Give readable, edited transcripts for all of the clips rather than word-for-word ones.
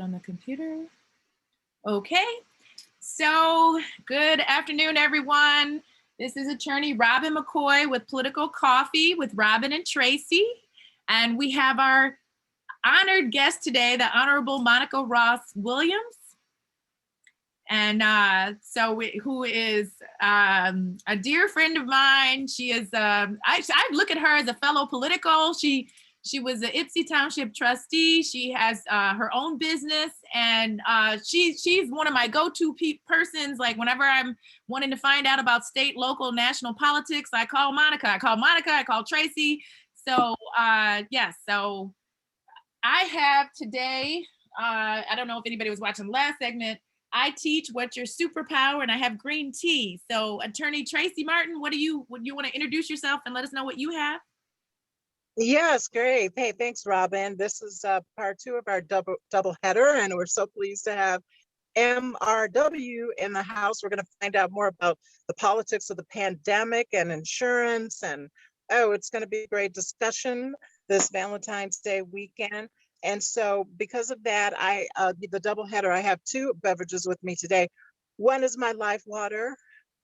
on the computer. Okay, so good afternoon, everyone. This is attorney Robin McCoy with Political Coffee with Robin and Tracy. And we have our honored guest today, the Honorable Monica Ross Williams. And who is a dear friend of mine. She is, I look at her as a fellow Politico. She was the Ypsilanti Township trustee. She has her own business, and she's one of my go-to persons. Like whenever I'm wanting to find out about state, local, national politics, I call Monica. I call Tracy. So yes, so I have today, I don't know if anybody was watching the last segment, I teach what's your superpower, and I have green tea. So attorney Tracy Martin, would you want to introduce yourself and let us know what you have? Yes, great. Hey, thanks, Robin. This is part two of our double header, and we're so pleased to have MRW in the house. We're going to find out more about the politics of the pandemic and insurance, and it's going to be a great discussion this Valentine's Day weekend. And so because of that, the double header, I have two beverages with me today. One is my Life Water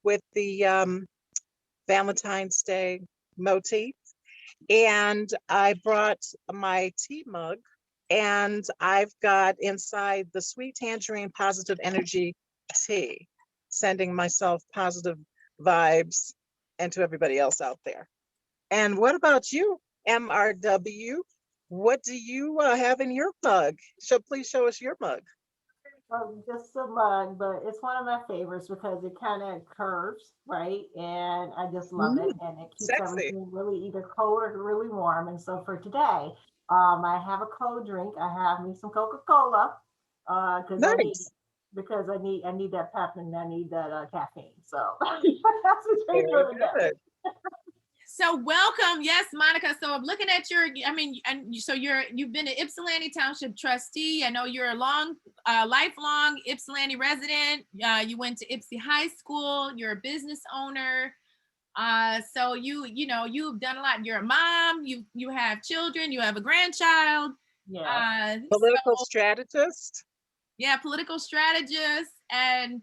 with the Valentine's Day motif. And I brought my tea mug, and I've got inside the Sweet Tangerine Positive Energy tea, sending myself positive vibes and to everybody else out there. And what about you, MRW? What do you have in your mug? Please show us your mug. Just a mug, but it's one of my favorites because it kind of curves, right? And I just love it, and it keeps everything really either cold or really warm. And so for today, I have a cold drink. I have me some Coca-Cola because I need that pep and I need that caffeine. So that's what drink for today. So welcome, yes, Monica. So I'm looking at you've been an Ypsilanti Township trustee. I know you're a lifelong Ypsilanti resident. You went to Ypsi High School. You're a business owner. So you've done a lot. You're a mom. You have children. You have a grandchild. Yeah. Political strategist. Yeah, political strategist and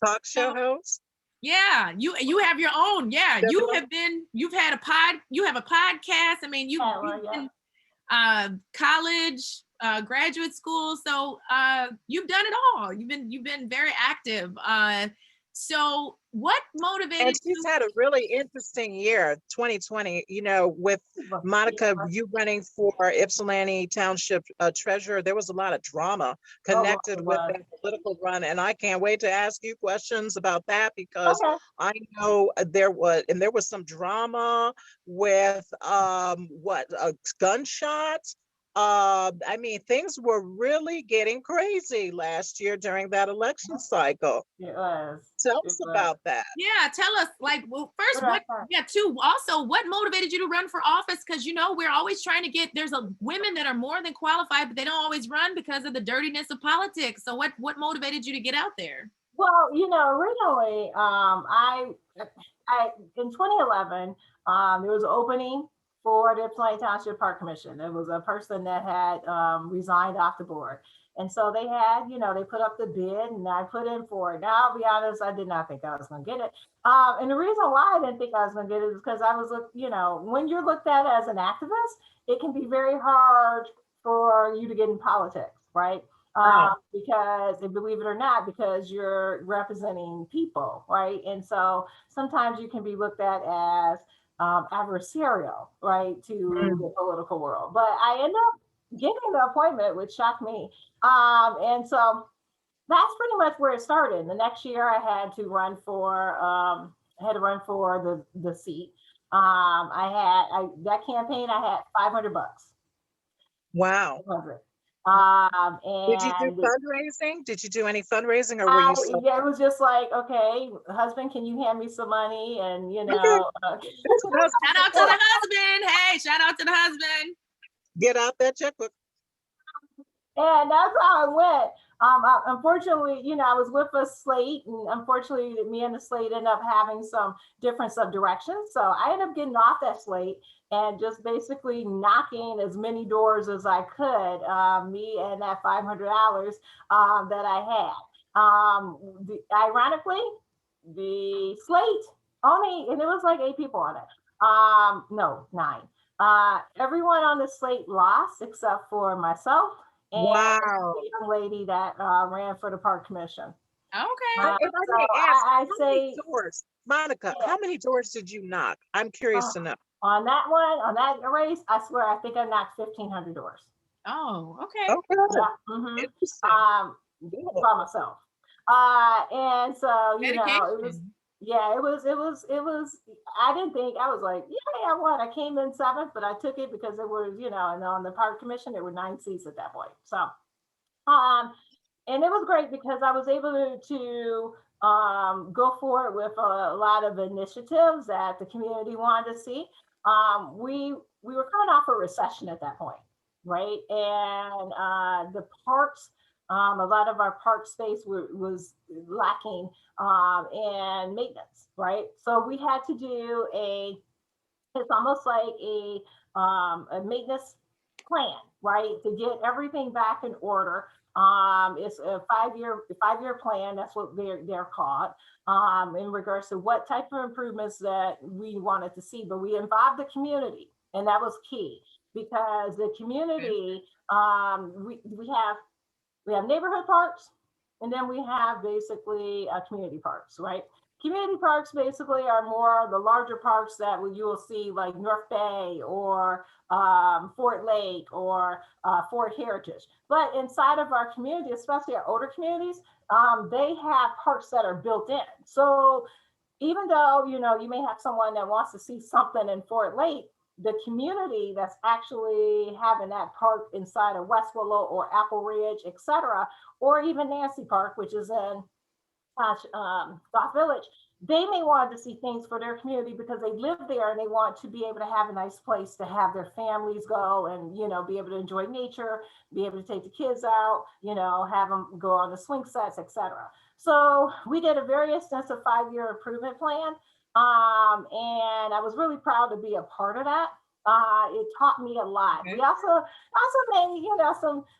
talk show host. Yeah, you have your own. Yeah, you have a podcast. I mean, you've been college, graduate school. So you've done it all. You've been very active. So what motivated and she's had a really interesting year, 2020, with Monica, you running for Ypsilanti Township treasurer. There was a lot of drama connected with that political run. And I can't wait to ask you questions about that because I know there was some drama with gunshots. Things were really getting crazy last year during that election cycle. It was. Tell us about that. Yeah, tell us, also, what motivated you to run for office? Because, we're always trying to there's women that are more than qualified, but they don't always run because of the dirtiness of politics. So what motivated you to get out there? Well, originally, in 2011, there was an opening for the Ypsilanti Township Park Commission. There was a person that had resigned off the board. And so they had, they put up the bid and I put in for it. Now, I'll be honest, I did not think I was going to get it. And the reason why I didn't think I was going to get it is because I was, when you're looked at as an activist, it can be very hard for you to get in politics, right? Because, believe it or not, because you're representing people, right? And so sometimes you can be looked at as adversarial, right, to the political world. But I ended up getting the appointment, which shocked me. And so that's pretty much where it started. The next year I had to run for the seat. That campaign I had $500. Wow. 500. Did you do fundraising? Did you do any fundraising, or were you? Yeah, it was just like, okay, husband, can you hand me some money? And shout out to the husband. Hey, shout out to the husband. Get out that checkbook. And that's how it went. Unfortunately, I was with a slate, and unfortunately, me and the slate ended up having some difference of direction. So I ended up getting off that slate and just basically knocking as many doors as I could, me and that $500 that I had. Ironically, the slate only, and it was like 8 people on it. No, 9. Everyone on the slate lost except for myself and Wow. the young lady that ran for the park commission. Okay. If I So may ask, I how many say, doors, Monica, yeah, how many doors did you knock? I'm curious to know. on that one, on that race, I swear, I think I knocked 1,500 doors. Oh, okay. Okay, Yeah. Mm-hmm. interesting. Cool. By myself. And so, it was, Dedication. yeah, it was, I didn't think, I was like, yeah, I won. I came in 7th, but I took it because it was, and on the park commission, there were 9 seats at that point. So, and it was great because I was able to go forward with a lot of initiatives that the community wanted to see. We were coming off a recession at that point, right? And the parks, a lot of our park space was lacking in maintenance, right? So we had to do it's almost like a maintenance plan, right? To get everything back in order. It's a five-year plan. That's what they're called, in regards to what type of improvements that we wanted to see. But we involved the community, and that was key because the community, we have neighborhood parks, and then we have basically community parks, right? Community parks basically are more the larger parks that you will see, like North Bay or Fort Lake or Fort Heritage. But inside of our community, especially our older communities, they have parks that are built in. So even though you may have someone that wants to see something in Fort Lake, the community that's actually having that park inside of West Willow or Apple Ridge, etc., or even Nancy Park, which is in South Village, they may want to see things for their community because they live there and they want to be able to have a nice place to have their families go and be able to enjoy nature, be able to take the kids out, have them go on the swing sets, etc. So we did a very extensive 5-year improvement plan, and I was really proud to be a part of that. It taught me a lot. Okay. We also made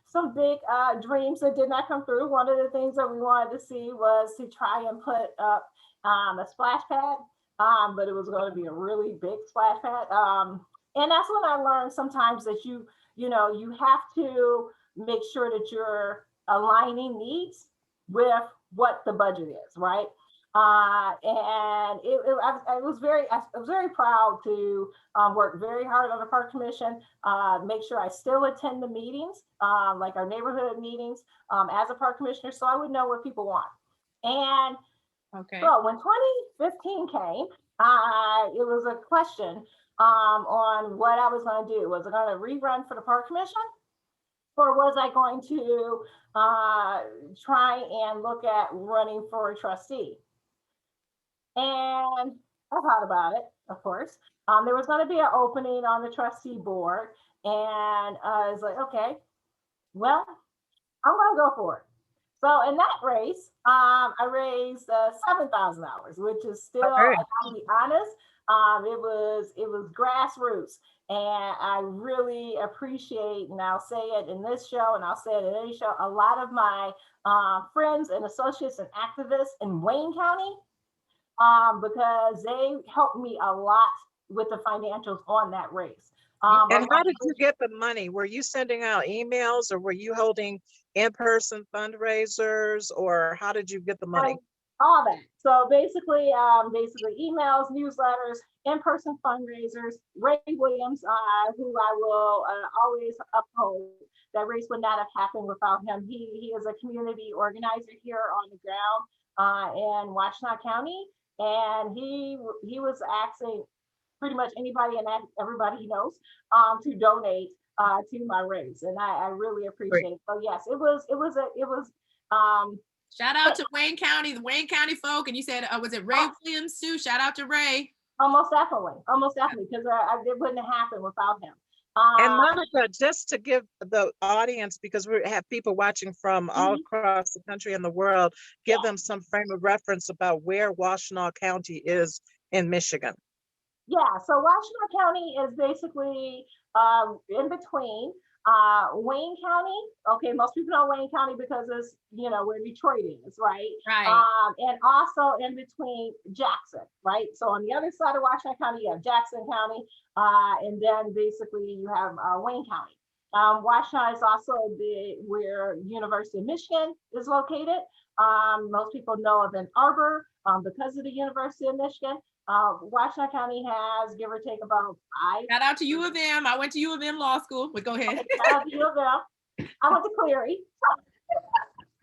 some big dreams that did not come through. One of the things that we wanted to see was to try and put up a splash pad, but it was going to be a really big splash pad. And that's when I learned sometimes that you have to make sure that you're aligning needs with what the budget is, right? And I was very proud to work very hard on the park commission, make sure I still attend the meetings, like our neighborhood meetings, as a park commissioner, so I would know what people want. And okay. So when 2015 came, it was a question on what I was going to do. Was I going to rerun for the park commission? Or was I going to try and look at running for a trustee? And I thought about it, of course. There was going to be an opening on the trustee board. And I was like, okay, well, I'm going to go for it. So in that race, I raised $7,000, which is still, I'll be honest, it was grassroots. And I really appreciate, and I'll say it in this show, and I'll say it in any show, a lot of my friends and associates and activists in Wayne County, because they helped me a lot with the financials on that race. And how did you get the money? Were you sending out emails, or were you holding in-person fundraisers, or how did you get the money? All that. So basically emails, newsletters, in-person fundraisers. Ray Williams, who I will always uphold. That race would not have happened without him. He is a community organizer here on the ground in Washtenaw County, and he was asking pretty much anybody and everybody he knows to donate to my race, and I really appreciate it. So yes, it was. Shout out to Wayne County, the Wayne County folk, and you said was it Ray Williams too? Shout out to Ray. Almost definitely, because it wouldn't have happened without him. And Monica, just to give the audience, because we have people watching from all across the country and the world, give them some frame of reference about where Washtenaw County is in Michigan. Yeah, so Washtenaw County is basically in between Wayne County. Okay, most people know Wayne County because it's, you know, where Detroit is, right? Right. And also in between Jackson, right? So on the other side of Washtenaw County, you have Jackson County, and then basically you have Wayne County. Washtenaw is also where University of Michigan is located. Most people know of Ann Arbor because of the University of Michigan. Washtenaw County has, give or take, about 5. Shout out to U of M. I went to U of M Law School, but go ahead. Okay, shout out to U of M. I went to Cleary.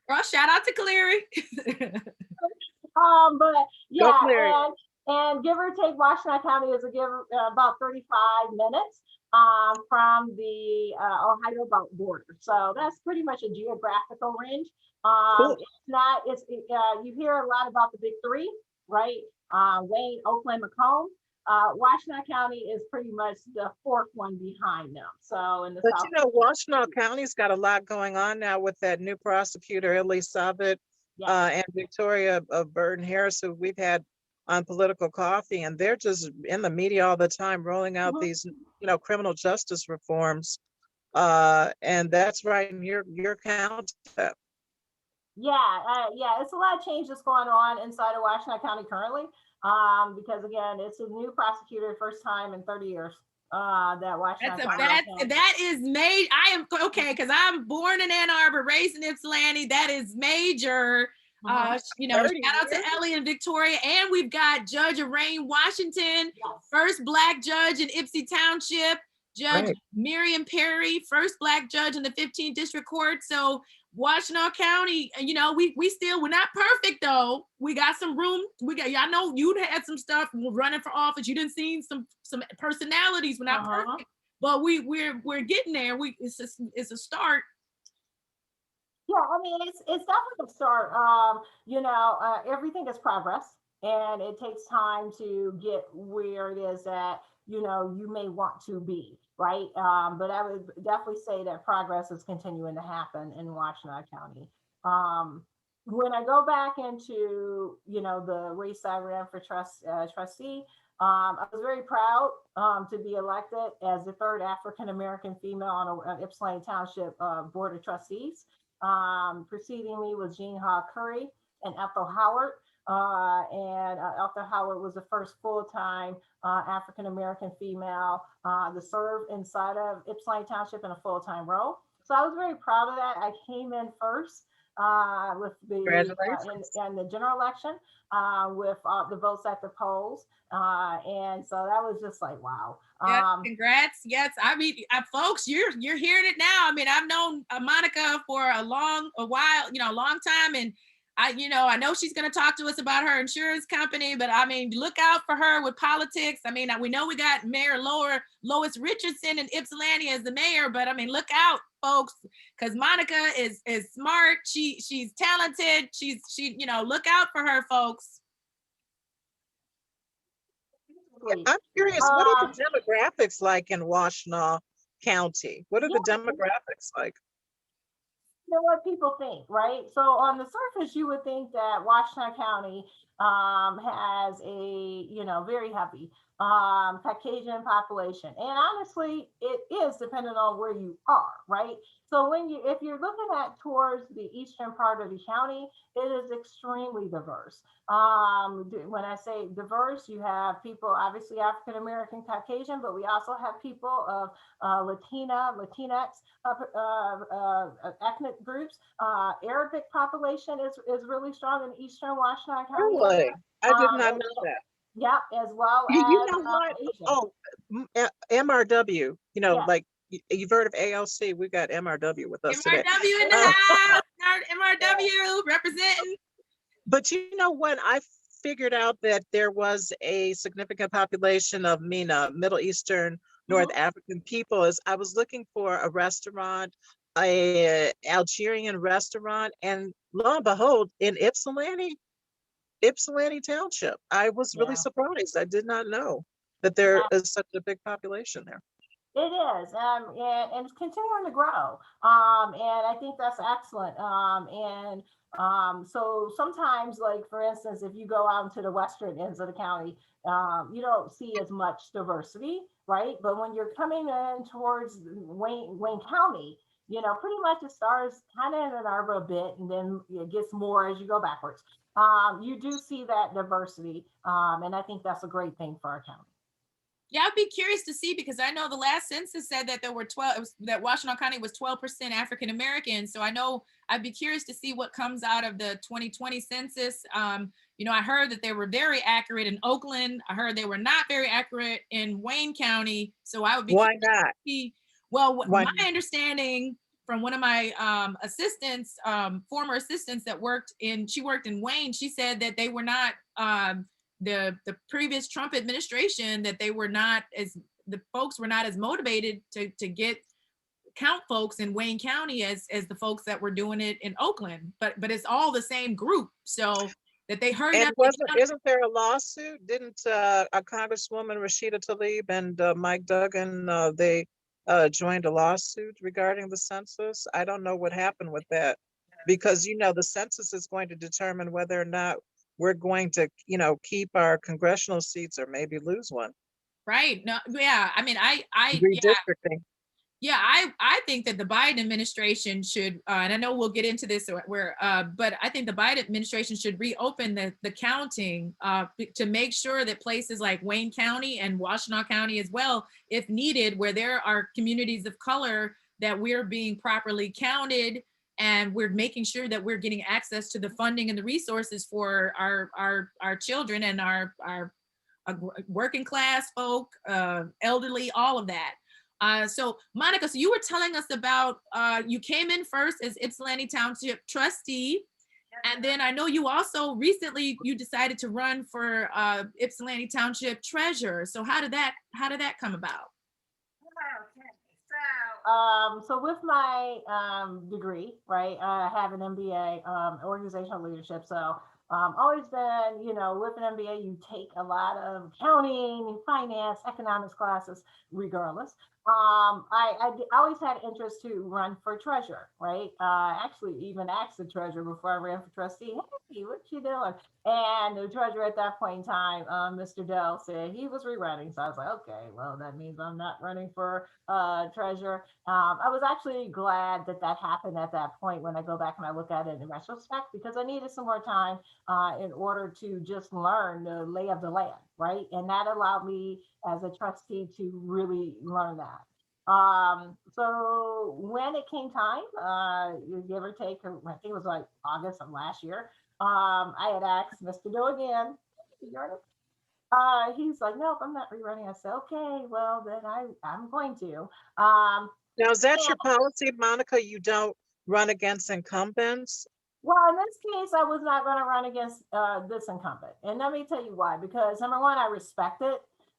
Girl, shout out to Cleary. But yeah, and give or take, Washtenaw County is about 35 minutes from the Ohio border. So that's pretty much a geographical range. Cool. You hear a lot about the big three, right? Wayne, Oakland, Macomb. Washtenaw County is pretty much the fourth one behind them. So in the But South, you know, Washtenaw County's got a lot going on now with that new prosecutor, Illy Savitt, and Victoria Burton Harris, who we've had on Political Coffee, and they're just in the media all the time rolling out these, you know, criminal justice reforms. And that's right in your county. Yeah, it's a lot of change that's going on inside of Washtenaw County currently. Because again, it's a new prosecutor, first time in 30 years. That is major. I am okay because I'm born in Ann Arbor, raised in Ypsilanti. That is major. You know, shout out to Ellie and Victoria, and we've got Judge Arain Washington, first Black judge in Ypsi Township. Judge Miriam Perry, first Black judge in the 15th District Court. So Washtenaw County, you know, we're not perfect though. We got some room. I know you had some stuff running for office. You didn't see some personalities. We're not perfect, but we're getting there. It's a start. Yeah, I mean, it's definitely a start. You know, everything is progress, and it takes time to get where it is that, you know, you may want to be, right? But I would definitely say that progress is continuing to happen in Washtenaw County. When I go back into, you know, the race I ran for trustee, I was very proud to be elected as the third African-American female on an Ypsilanti Township Board of Trustees. Preceding me was Jean Haw Curry and Ethel Howard. And Ethel Howard was the first full-time African-American female to serve inside of Ypsilanti Township in a full-time role. So I was very proud of that. I came in first with in the general election with the votes at the polls. And so that was just like, wow. Congrats. Yes. I mean, folks, you're hearing it now. I mean, I've known Monica for a while, you know, a long time. And I know she's going to talk to us about her insurance company, but I mean, look out for her with politics. I mean, we know we got Mayor Lois Richardson in Ypsilanti as the mayor, but I mean, look out, folks, because Monica is smart. She's talented. She, you know, look out for her, folks. I'm curious, what are the demographics like in Washtenaw County? What are the demographics like? You know what people think, right? So on the surface, you would think that Washtenaw County has a, you know, very heavy Caucasian population. And honestly, it is depending on where you are, right? So if you're looking at towards the eastern part of the county, it is extremely diverse. When I say diverse, you have people, obviously African-American, Caucasian, but we also have people of Latinx ethnic groups. Arabic population is really strong in eastern Washtenaw County. Really? I did not know that. Yeah, as well as you know what? Asian. MRW, you know, like you've heard of ALC, we got MRW with us today. MRW in the house. MRW representing. But you know what? I figured out that there was a significant population of MENA, Middle Eastern, North African people. As I was looking for a restaurant, a Algerian restaurant, and lo and behold, in Ypsilanti Township. I was really surprised. I did not know that there is such a big population there. It is, and it's continuing to grow. And I think that's excellent. So sometimes, like for instance, if you go out into the western ends of the county, you don't see as much diversity, right? But when you're coming in towards Wayne County, pretty much it starts kind of in Ann Arbor a bit, and then it gets more as you go backwards. You do see that diversity, and I think that's a great thing for our county. Yeah, I'd be curious to see because I know the last census said that there were 12, that Washington County was 12% African American. So I know I'd be curious to see what comes out of the 2020 census. I heard that they were very accurate in Oakland. I heard they were not very accurate in Wayne County. So I would be Why curious not? to see. Well, Why? my understanding from one of my assistants, former assistants she worked in Wayne, she said that they were not, the previous Trump administration, that the folks were not as motivated to get count folks in Wayne County as the folks that were doing it in Oakland, but it's all the same group, so that they hurried And up. isn't there a lawsuit? Didn't a Congresswoman Rashida Tlaib and Mike Duggan, they joined a lawsuit regarding the census? I don't know what happened with that, because the census is going to determine whether or not we're going to keep our congressional seats or maybe lose one. Right. No, yeah, I mean, Redistricting. yeah, I think that the Biden administration should, and I know we'll get into this, but I think the Biden administration should reopen the counting to make sure that places like Wayne County and Washtenaw County as well, if needed, where there are communities of color, that we're being properly counted, and we're making sure that we're getting access to the funding and the resources for our children and our working class folk, elderly, all of that. So Monica, so you were telling us about, you came in first as Ypsilanti Township trustee. And then I know you also recently, you decided to run for Ypsilanti Township treasurer. So how did that come about? So with my degree, right, I have an MBA, organizational leadership. So always been, with an MBA, you take a lot of accounting, finance, economics classes, regardless. I always had interest to run for treasurer, right? Actually, even asked the treasurer before I ran for trustee, hey, what you doing? And the treasurer at that point in time, Mr. Dell, said he was rerunning. So I was like, okay, well, that means I'm not running for treasurer. I was actually glad that happened at that point when I go back and I look at it in retrospect, because I needed some more time in order to just learn the lay of the land, right? And that allowed me as a trustee to really learn that. So when it came time, give or take, I think it was like August of last year, I had asked Mr. Doe again, he's like, nope, I'm not rerunning. I said, okay, well then I'm going to. Now, is that your policy, Monica? You don't run against incumbents? Well, in this case, I was not going to run against this incumbent. And let me tell you why. Because number one, I respected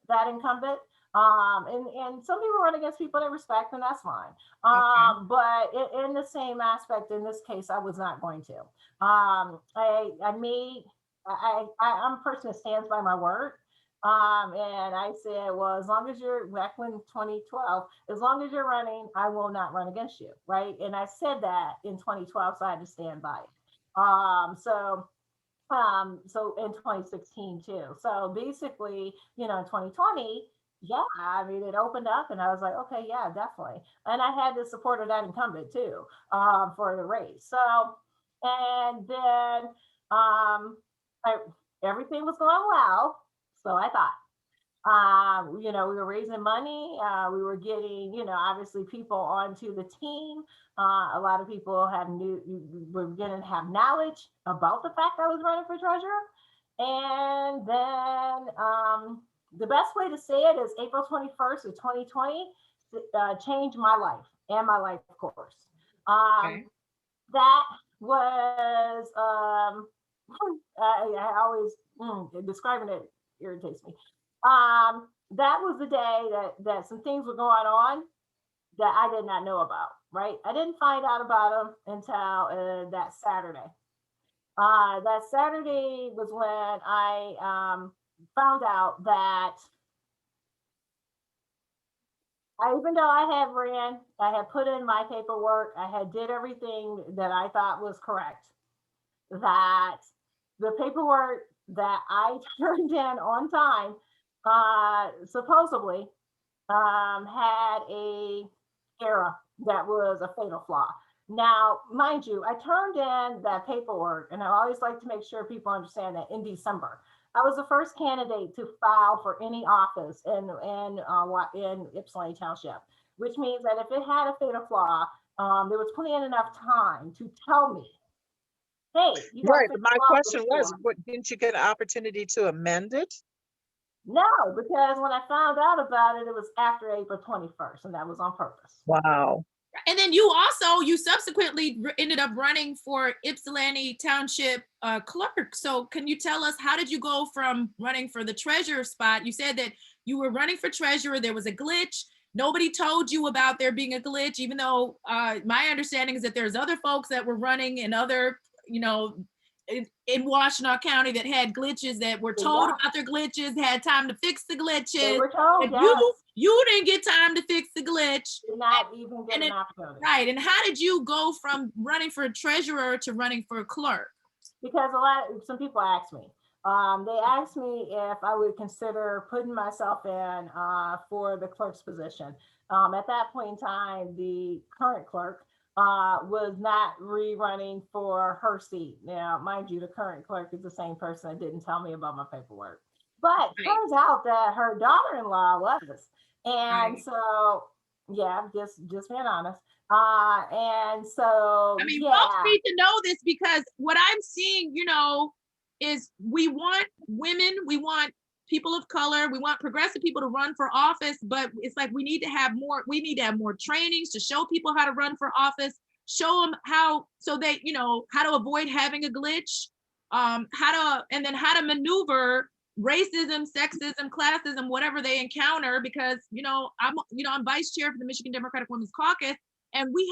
that incumbent. And some people run against people they respect, and that's fine. Okay. But in the same aspect, in this case, I was not going to. I'm a person that stands by my word. And I said, well, as long as you're back when 2012, as long as you're running, I will not run against you, right? And I said that in 2012, so I had to stand by it. So in 2016 too. So basically, in 2020, yeah, I mean, it opened up, and I was like, okay, yeah, definitely. And I had the support of that incumbent too, for the race. So, and then everything was going well. So I thought, we were raising money. We were getting, obviously people onto the team. A lot of people were going to have knowledge about the fact I was running for treasurer. And then the best way to say it is April 21st of 2020 changed my life and my life course. Okay. That was, I always, describing it irritates me. That was the day that some things were going on that I did not know about, right? I didn't find out about them until that Saturday. That Saturday was when I found out that Even though I had put in my paperwork, I had did everything that I thought was correct, that the paperwork that I turned in on time, supposedly, had a error that was a fatal flaw. Now, mind you, I turned in that paperwork, and I always like to make sure people understand that in December, I was the first candidate to file for any office in Ypsilanti Township, which means that if it had a fatal flaw, there was plenty enough time to tell me, hey, you got a Right, fatal but my flaw question was, before. what, didn't you get an opportunity to amend it? No, because when I found out about it, it was after April 21st, and that was on purpose. Wow. And then you subsequently ended up running for Ypsilanti Township clerk. So can you tell us, how did you go from running for the treasurer spot? You said that you were running for treasurer, there was a glitch. Nobody told you about there being a glitch, even though my understanding is that there's other folks that were running in other, in Washtenaw County that had glitches, that were told Yeah, about their glitches, had time to fix the they glitches. were told, And yes, you didn't get time to fix the glitch. did not even get And an it, opportunity. right. And how did you go from running for treasurer to running for clerk? Because some people ask me. They asked me if I would consider putting myself in for the clerk's position. At that point in time, the current clerk was not rerunning for her seat. Now, mind you, the current clerk is the same person that didn't tell me about my paperwork. But Right. turns out that her daughter-in-law was. And Right. so, yeah, just being honest. And so, I mean, folks yeah, need to know this, because what I'm seeing, is we want women, we want people of color, we want progressive people to run for office, but it's like we need to have more trainings to show people how to run for office, show them how, so they, how to avoid having a glitch, and then how to maneuver racism, sexism, classism, whatever they encounter, because, I'm vice chair for the Michigan Democratic Women's Caucus. And we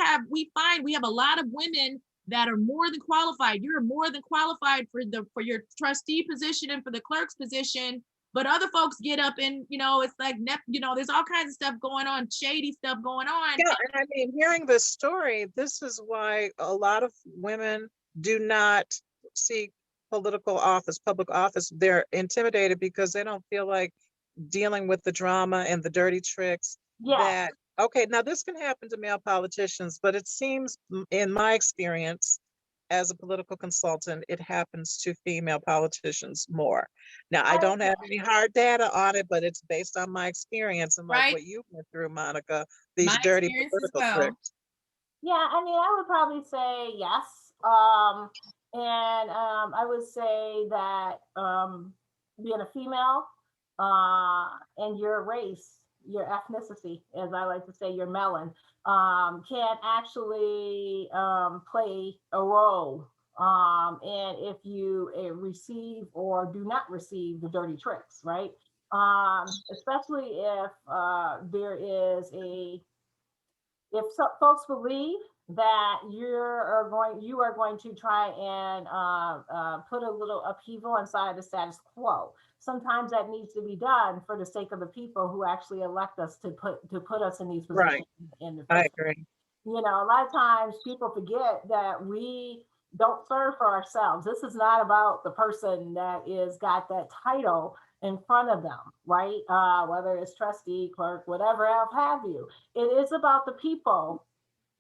find we have a lot of women that are more than qualified. You're more than qualified for your trustee position and for the clerk's position. But other folks get up and, it's like, there's all kinds of stuff going on, shady stuff going on. Yeah, and I mean, hearing this story, this is why a lot of women do not seek political office, public office. They're intimidated because they don't feel like dealing with the drama and the dirty tricks yes. that, okay, now this can happen to male politicians, but it seems in my experience as a political consultant, it happens to female politicians more. Now, I don't have any hard data on it, but it's based on my experience and like Right. what you went through, Monica, My these dirty experience as political well. tricks. Yeah, I mean, I would probably say yes. And I would say that being a female and your race, your ethnicity, as I like to say, your melon, can actually play a role. And if you receive or do not receive the dirty tricks, right? Especially if there is if folks believe that you are going to try and put a little upheaval inside the status quo. Sometimes that needs to be done for the sake of the people who actually elect us to put us in these positions Right, in the I first place. agree. A lot of times people forget that we don't serve for ourselves. This is not about the person that is got that title in front of them, right? Whether it's trustee, clerk, whatever else have you. It is about the people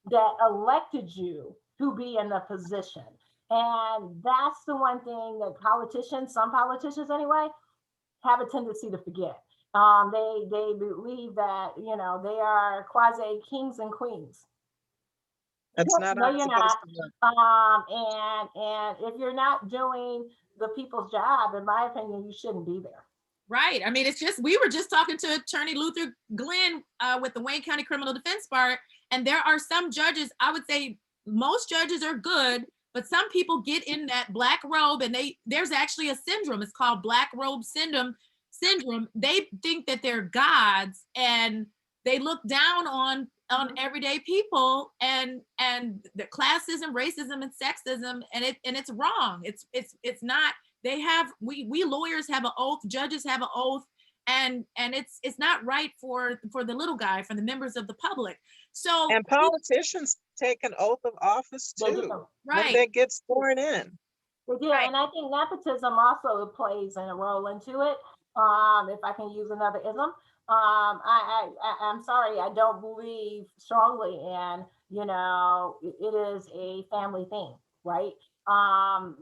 that elected you to be in the position. And that's the one thing that some politicians anyway, have a tendency to forget. They believe that, they are quasi kings and queens. That's not how No, it's you're supposed not. to work. And if you're not doing the people's job, in my opinion, you shouldn't be there. Right. I mean, we were just talking to Attorney Luther Glenn with the Wayne County Criminal Defense Bar, and there are some judges, I would say most judges are good, but some people get in that black robe, and there's actually a syndrome. It's called black robe syndrome. They think that they're gods, and they look down on everyday people, and the classism, racism, and sexism, and it's wrong. It's not. We lawyers have an oath, judges have an oath, and it's not right for the little guy, for the members of the public. So And politicians take an oath of office They too do. when right, they get sworn in. They do, right. and I think nepotism also plays a role into it. If I can use another ism, I'm sorry, I don't believe strongly in, it is a family thing, right?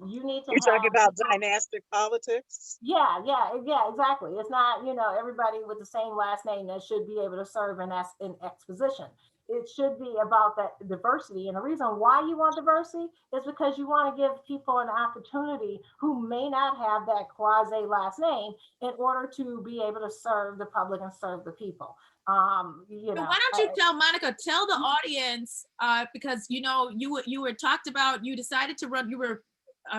You need to You're talking have about people. dynastic politics? Yeah, exactly. It's not, everybody with the same last name that should be able to serve in an X position. It should be about that diversity. And the reason why you want diversity is because you want to give people an opportunity who may not have that quasi last name in order to be able to serve the public and serve the people. So why don't you tell Monica, tell the audience, because you were talked about, you decided to run,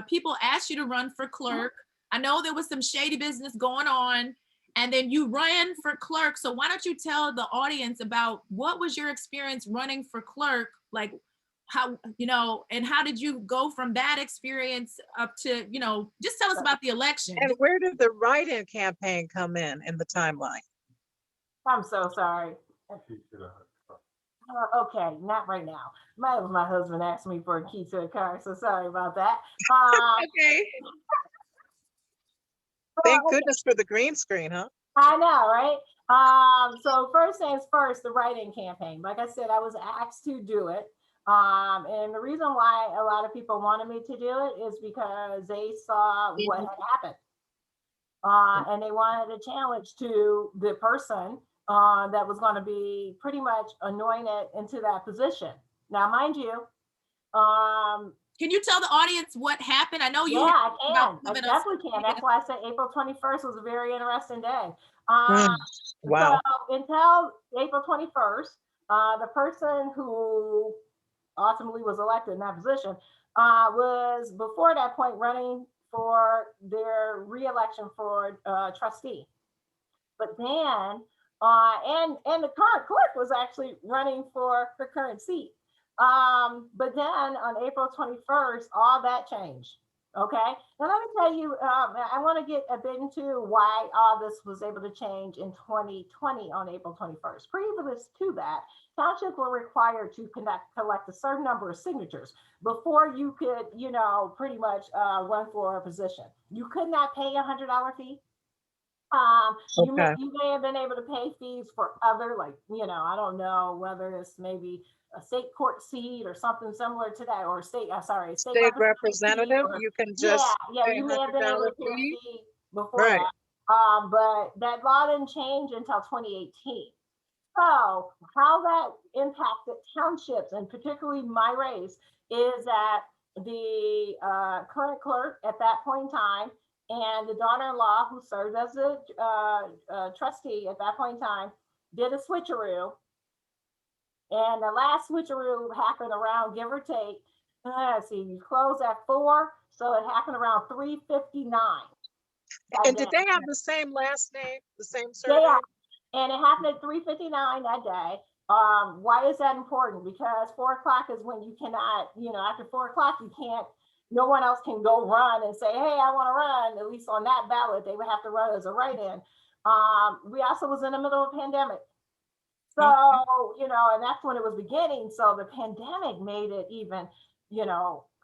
people asked you to run for clerk. I know there was some shady business going on, and then you ran for clerk. So why don't you tell the audience about what was your experience running for clerk, like how, and how did you go from that experience up to, just tell us about the election. And where did the write-in campaign come in the timeline? I'm so sorry. Okay, not right now. My husband asked me for a key to a car, so sorry about that. Okay. Thank goodness for the green screen, huh? I know, right? So first things first, the write-in campaign. Like I said, I was asked to do it. And the reason why a lot of people wanted me to do it is because they saw what had happened. And they wanted a challenge to the person that was going to be pretty much anointed into that position. Now, mind you, can you tell the audience what happened? I know you. Yeah, I can. I definitely can. That's why I said April 21st was a very interesting day. Wow. So until April 21st, the person who ultimately was elected in that position was before that point running for their re-election for trustee. But then, and the current clerk was actually running for her current seat. But then on April 21st, all that changed. Okay. Now let me tell you, I want to get a bit into why all this was able to change in 2020 on April 21st. Previous to that, townships were required to collect a certain number of signatures before you could, pretty much run for a position. You could not pay $100 fee. You may have been able to pay fees for other, like, I don't know whether it's maybe a state court seat or something similar to that, or state representative. You can just you may have been able to pay a fee before right. that. But that law didn't change until 2018. So how that impacted townships, and particularly my race, is that the current clerk at that point in time and the daughter-in-law who served as a trustee at that point in time did a switcheroo. And the last switcheroo happened around, give or take, let's see, you closed at 4, so it happened around 3:59. And did they have the same last name, the same surname? Yeah, and it happened at 3:59 that day. Why is that important? Because 4 o'clock is when you cannot, after 4 o'clock, you can't, no one else can go run and say, hey, I want to run. At least on that ballot, they would have to run as a write-in. We also was in the middle of a pandemic. So, and that's when it was beginning. So the pandemic made it even,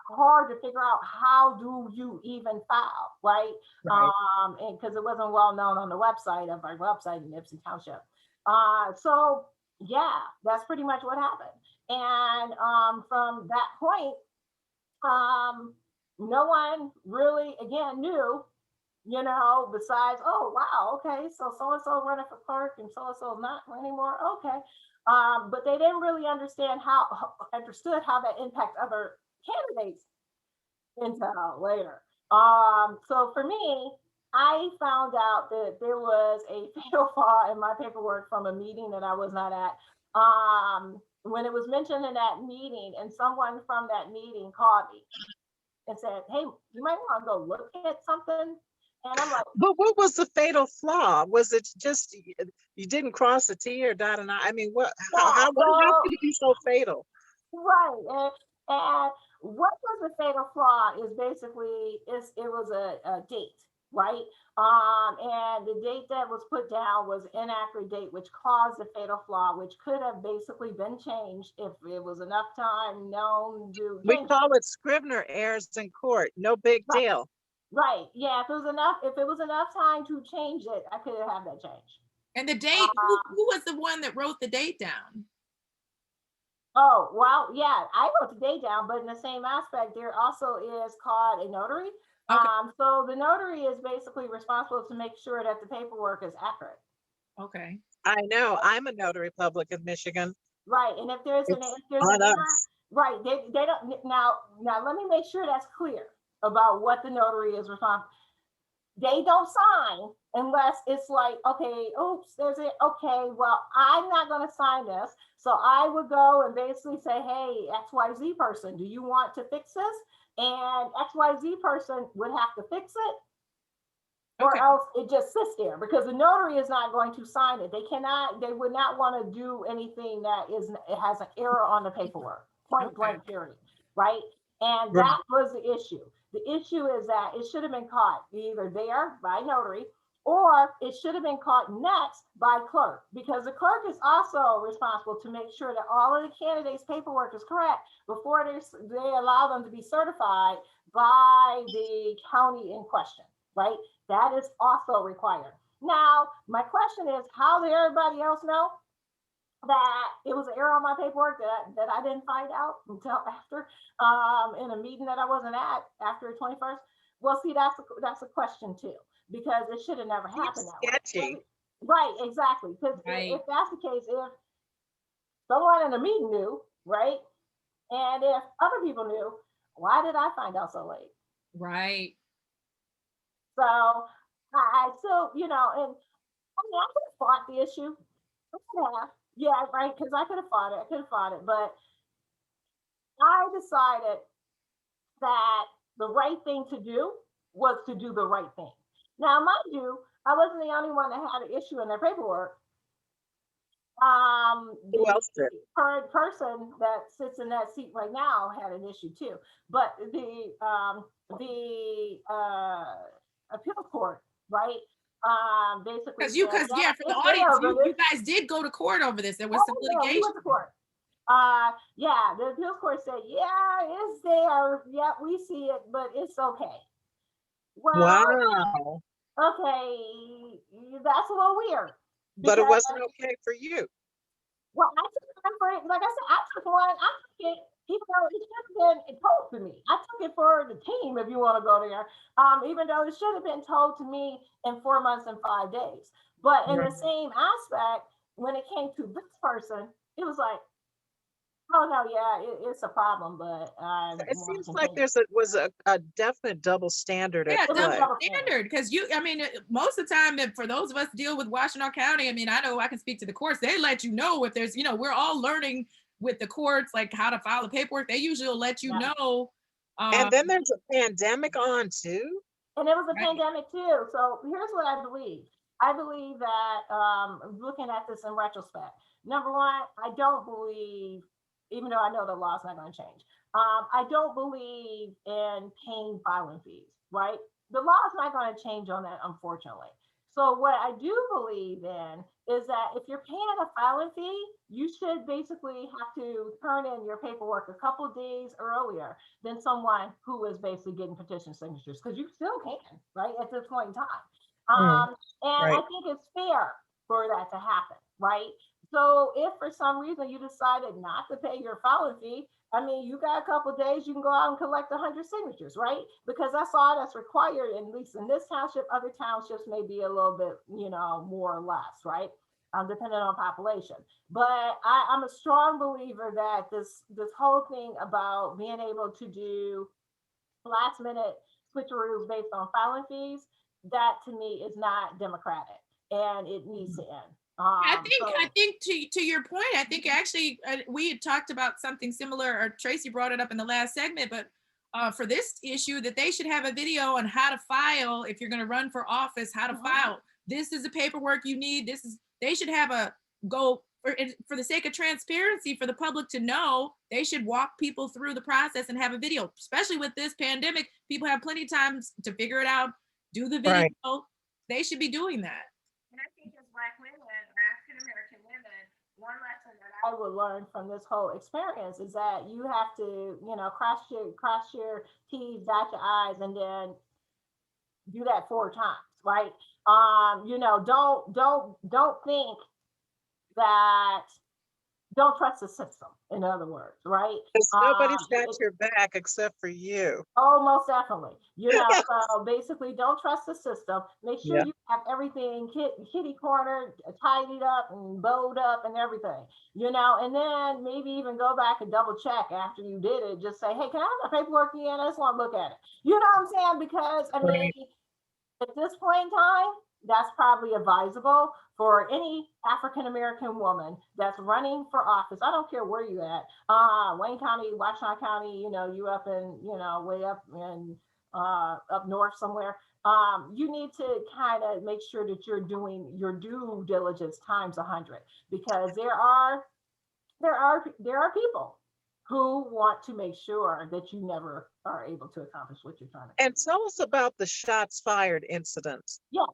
hard to figure out how do you even file, right? And because it wasn't well known on the website of our website in Ypsilanti Township. So yeah, that's pretty much what happened. And from that point, no one really, again, knew, besides, oh, wow, okay, so so-and-so running for clerk and so-and-so not anymore, okay. But they didn't really understood how that impacts other candidates until later. So for me, I found out that there was a fatal flaw in my paperwork from a meeting that I was not at. When it was mentioned in that meeting, and someone from that meeting called me and said, hey, you might want to go look at something. And I'm like, but what was the fatal flaw? Was it just you didn't cross a T or dot an I? I mean, how could it be so fatal? Right. And what was the fatal flaw is basically, it was a date. right? And the date that was put down was inaccurate date, which caused a fatal flaw, which could have basically been changed if it was enough time known to We change it. call it Scrivener errors in court. No big Right, deal. right. Yeah, if it was enough time to change it, I could have had that changed. And the date, who was the one that wrote the date down? Oh, well, yeah, I wrote the date down, but in the same aspect, there also is called a notary. Okay. So the notary is basically responsible to make sure that the paperwork is accurate. Okay. I know. I'm a notary public in Michigan. Right, and if there's It's if there's on an us. right, they don't now. Let me make sure that's clear about what the notary is responsible. They don't sign unless it's like, okay, oops, there's it. Okay, well, I'm not going to sign this. So I would go and basically say, hey, XYZ person, do you want to fix this? And XYZ person would have to fix it, or Okay. else it just sits there because the notary is not going to sign it. They would not want to do anything that it has an error on the paperwork, point blank, period, right? And Right. that was the issue. The issue is that it should have been caught either there by notary, or it should have been caught next by clerk, because the clerk is also responsible to make sure that all of the candidates' paperwork is correct before they allow them to be certified by the county in question, right? That is also required. Now, my question is, how did everybody else know that it was an error on my paperwork that I didn't find out until after, in a meeting that I wasn't at after the 21st? Well, see, that's a question too, because it should have never happened that way. Sketchy. Right, exactly. Because Right. if that's the case, if someone in the meeting knew, right, and if other people knew, why did I find out so late? Right. So I still, and I mean, I could have fought the issue. I could have. Yeah, right. Because I could have fought it. I could have fought it. But I decided that the right thing to do was to do the right thing. Now, mind you, I wasn't the only one that had an issue in their paperwork. Who The else did? current person that sits in that seat right now had an issue too. But the appeal court, right? Basically, Because yeah, for the audience, you guys did go to court over this. There was some litigation. We went to court. Yeah, the appeals court said, yeah, it's there. Yeah, we see it, but it's okay. Well, Wow. okay, that's a little weird. But it wasn't okay for you. Well, I took time for it. Like I said, I took it, even though it should have been told to me. I took it for the team, if you want to go there, even though it should have been told to me in 4 months and 5 days. But in the same aspect, when it came to this person, it was like, oh no, yeah, it's a problem, but it seems like was a definite double standard. Yeah, double standard, because most of the time, for those of us deal with Washtenaw County, I mean, I know I can speak to the courts. They let you know if there's, we're all learning with the courts, like how to file the paperwork. They usually will let you know. And then there's a pandemic on too. And it was a pandemic too. So here's what I believe. I believe that looking at this in retrospect, number one, I don't believe, even though I know the law's not going to change, I don't believe in paying filing fees, right? The law is not going to change on that, unfortunately. So what I do believe in is that if you're paying a filing fee, you should basically have to turn in your paperwork a couple of days earlier than someone who is basically getting petition signatures, because you still can, right, at this point in time. And I think it's fair for that to happen, right? So if for some reason you decided not to pay your filing fee, I mean, you got a couple of days, you can go out and collect 100 signatures, right? Because that's all that's required, at least in this township. Other townships may be a little bit, more or less, right? Depending on population. But I'm a strong believer that this whole thing about being able to do last minute switcheroos based on filing fees, that to me is not democratic, and it needs to end. I think to your point, I think actually we had talked about something similar, or Tracy brought it up in the last segment, but for this issue, that they should have a video on how to file if you're going to run for office, how to file. This is the paperwork you need. They should have a go for the sake of transparency for the public to know. They should walk people through the process and have a video, especially with this pandemic. People have plenty of time to figure it out. do the video. Right. They should be doing that. And I think as Black women, African American women, one lesson that I would learn from this whole experience is that you have to, cross your T's, dot your I's, and then do that 4 times, right? Don't think that, don't trust the system, in other words, right? Because nobody's got your back except for you. Oh, most definitely. So basically, don't trust the system. Make sure you have everything kitty corner, tidied up and bowed up and everything, and then maybe even go back and double check after you did it. Just say, hey, can I have the paperwork again? I just want to look at it. You know what I'm saying? Because, I mean, at this point in time, that's probably advisable for any African-American woman that's running for office. I don't care where you at, Wayne County, Washington County, you up in, way up in up north somewhere. You need to kind of make sure that you're doing your due diligence times 100, because there are people who want to make sure that you never are able to accomplish what you're trying to do. And tell us about the shots fired incident. Yes.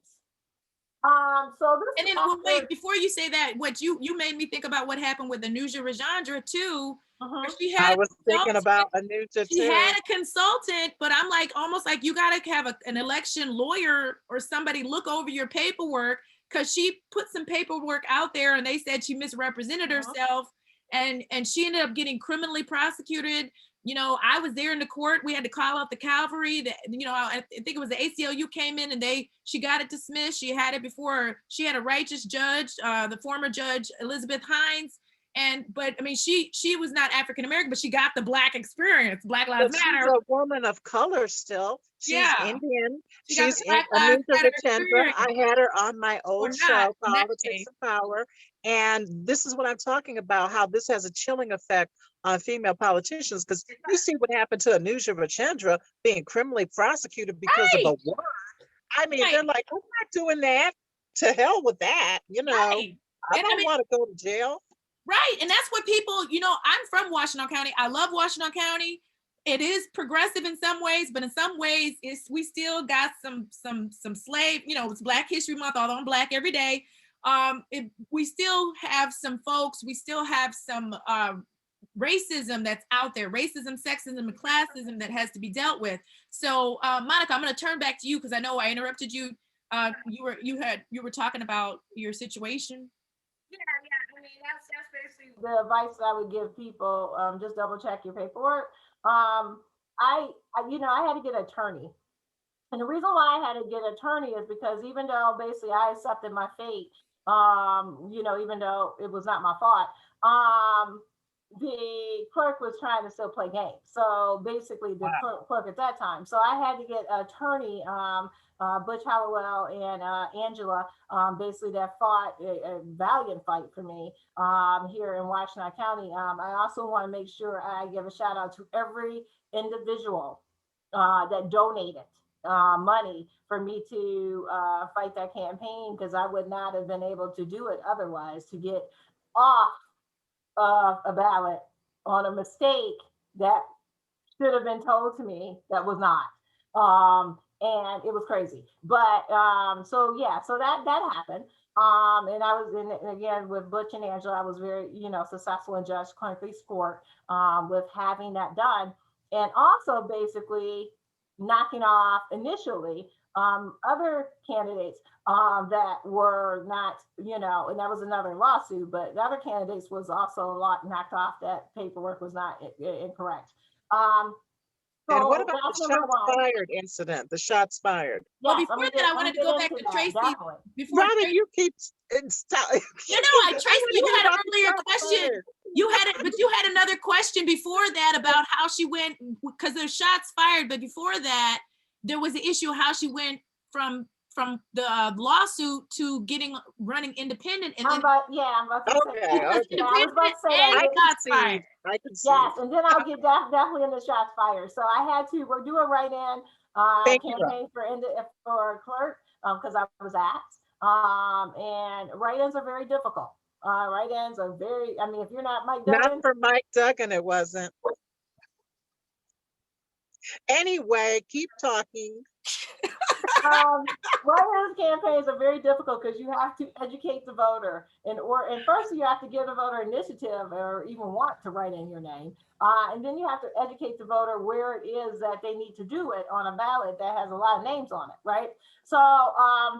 So this, and then wait, before you say that, what you made me think about what happened with Anuja Rajendra too. I was thinking about Anuja she had a consultant, but I'm like, almost like you got to have an election lawyer or somebody look over your paperwork, because she put some paperwork out there and they said she misrepresented herself, and she ended up getting criminally prosecuted. I was there in the court. We had to call out the cavalry. That, I think it was the ACLU came in and she got it dismissed. She had it before. She had a righteous judge, the former judge Elizabeth Hines. But I mean, she was not African American, but she got the Black experience. Black Lives Matter. She's a woman of color still. She's Indian. She's Anuja Rajendra. I had her on my old show, Politics and Power. And this is what I'm talking about, how this has a chilling effect on female politicians, because you see what happened to Anuja Rajendra being criminally prosecuted because of a word. I mean, they're like, I'm not doing that. To hell with that. I don't want to go to jail. Right. And that's what people, I'm from Washington County. I love Washington County. It is progressive in some ways, but in some ways we still got some slave, it's Black History Month, although I'm Black every day. We still have some folks, we still have some racism that's out there, racism, sexism, and classism that has to be dealt with. So Monica, I'm going to turn back to you because I know I interrupted you. You were talking about your situation. Yeah. I mean, that's basically the advice I would give people. Just double check your paperwork. I had to get an attorney. And the reason why I had to get an attorney is because even though basically I accepted my fate, even though it was not my fault, the clerk was trying to still play games. So basically the clerk at that time. So I had to get an attorney, Butch Hallowell and Angela, basically that fought a valiant fight for me here in Washington County. I also want to make sure I give a shout out to every individual that donated money for me to fight that campaign, because I would not have been able to do it otherwise, to get off of a ballot on a mistake that should have been told to me that was not. And it was crazy. But so that happened. And I was again with Butch and Angela, I was very, successful in Judge Clinton's court with having that done. And also basically knocking off initially other candidates that were not, and that was another lawsuit, but the other candidates was also knocked off. That paperwork was not incorrect. And what about the shots fired incident? The shots fired. Well, before that, I wanted to go back to Tracy. Robin, you keep stop. Tracy, you had an earlier question. You had another question before that about how she went, because there's shots fired, but before that, there was the issue of how she went from the lawsuit to running independent. And then, I'm about to say that. I can see. Yes, and then I'll get definitely in the shots fired. So I had to do a write-in campaign for clerk because I was asked. And write-ins are very difficult. Write-ins are very, if you're not Mike Duggan. Not for Mike Duggan, it wasn't. Anyway, keep talking. Write-in campaigns are very difficult because you have to educate the voter, and first you have to give the voter initiative or even want to write in your name, and then you have to educate the voter where it is that they need to do it on a ballot that has a lot of names on it, right? So,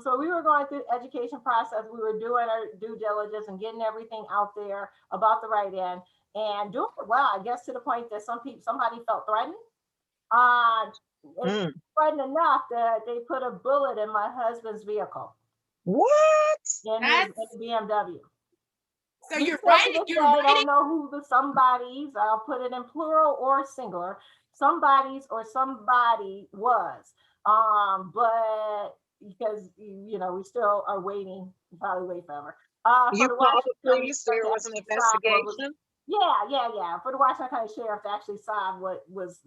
so we were going through the education process. We were doing our due diligence and getting everything out there about the write-in and doing it well. I guess to the point that somebody felt threatened. It's threatened enough that they put a bullet in my husband's vehicle. What? In his BMW. So you're writing. I don't know who the somebodies. I'll put it in plural or singular. Somebodies or somebody was. But because we still are waiting. We'll probably wait forever. You called the police. There was an investigation. Yeah. For the Washington County Sheriff to actually solve what was,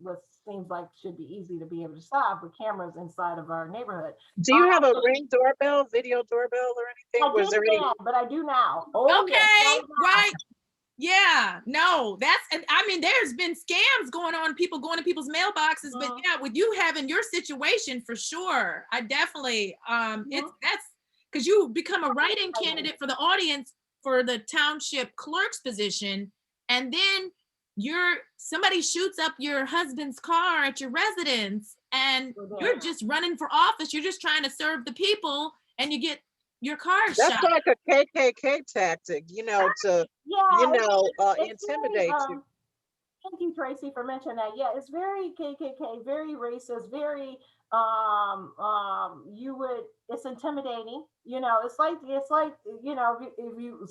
what seems like should be easy to be able to solve with cameras inside of our neighborhood. Do you have a Ring doorbell, video doorbell, or anything? Was there any? But I do now. Okay, right. Yeah, no, there's been scams going on, people going to people's mailboxes, but yeah, with you having your situation for sure, I definitely, that's because you become a write-in candidate for the audience for the township clerk's position, and then somebody shoots up your husband's car at your residence, and you're just running for office. You're just trying to serve the people, and you get your car shot. That's like a KKK tactic, to intimidate you. Thank you, Tracy, for mentioning that. Yeah, it's very KKK, very racist, very it's intimidating. It's like if you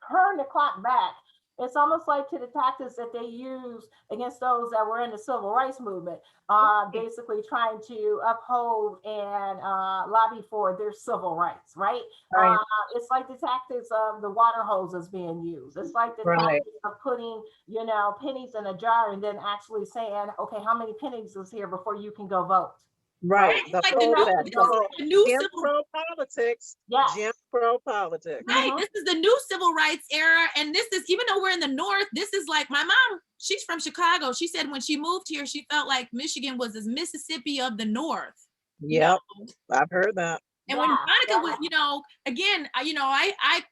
turn the clock back, it's almost like to the tactics that they use against those that were in the civil rights movement, basically trying to uphold and lobby for their civil rights, right? It's like the tactics of the water hoses being used. It's like the tactics of putting, pennies in a jar and then actually saying, okay, how many pennies is here before you can go vote? Right. The new Jim Crow politics. Yeah. Jim Crow politics. Right. This is the new civil rights era. And this is, even though we're in the North, this is like my mom, she's from Chicago. She said when she moved here, she felt like Michigan was this Mississippi of the North. Yep. I've heard that. And when Monica was, again, I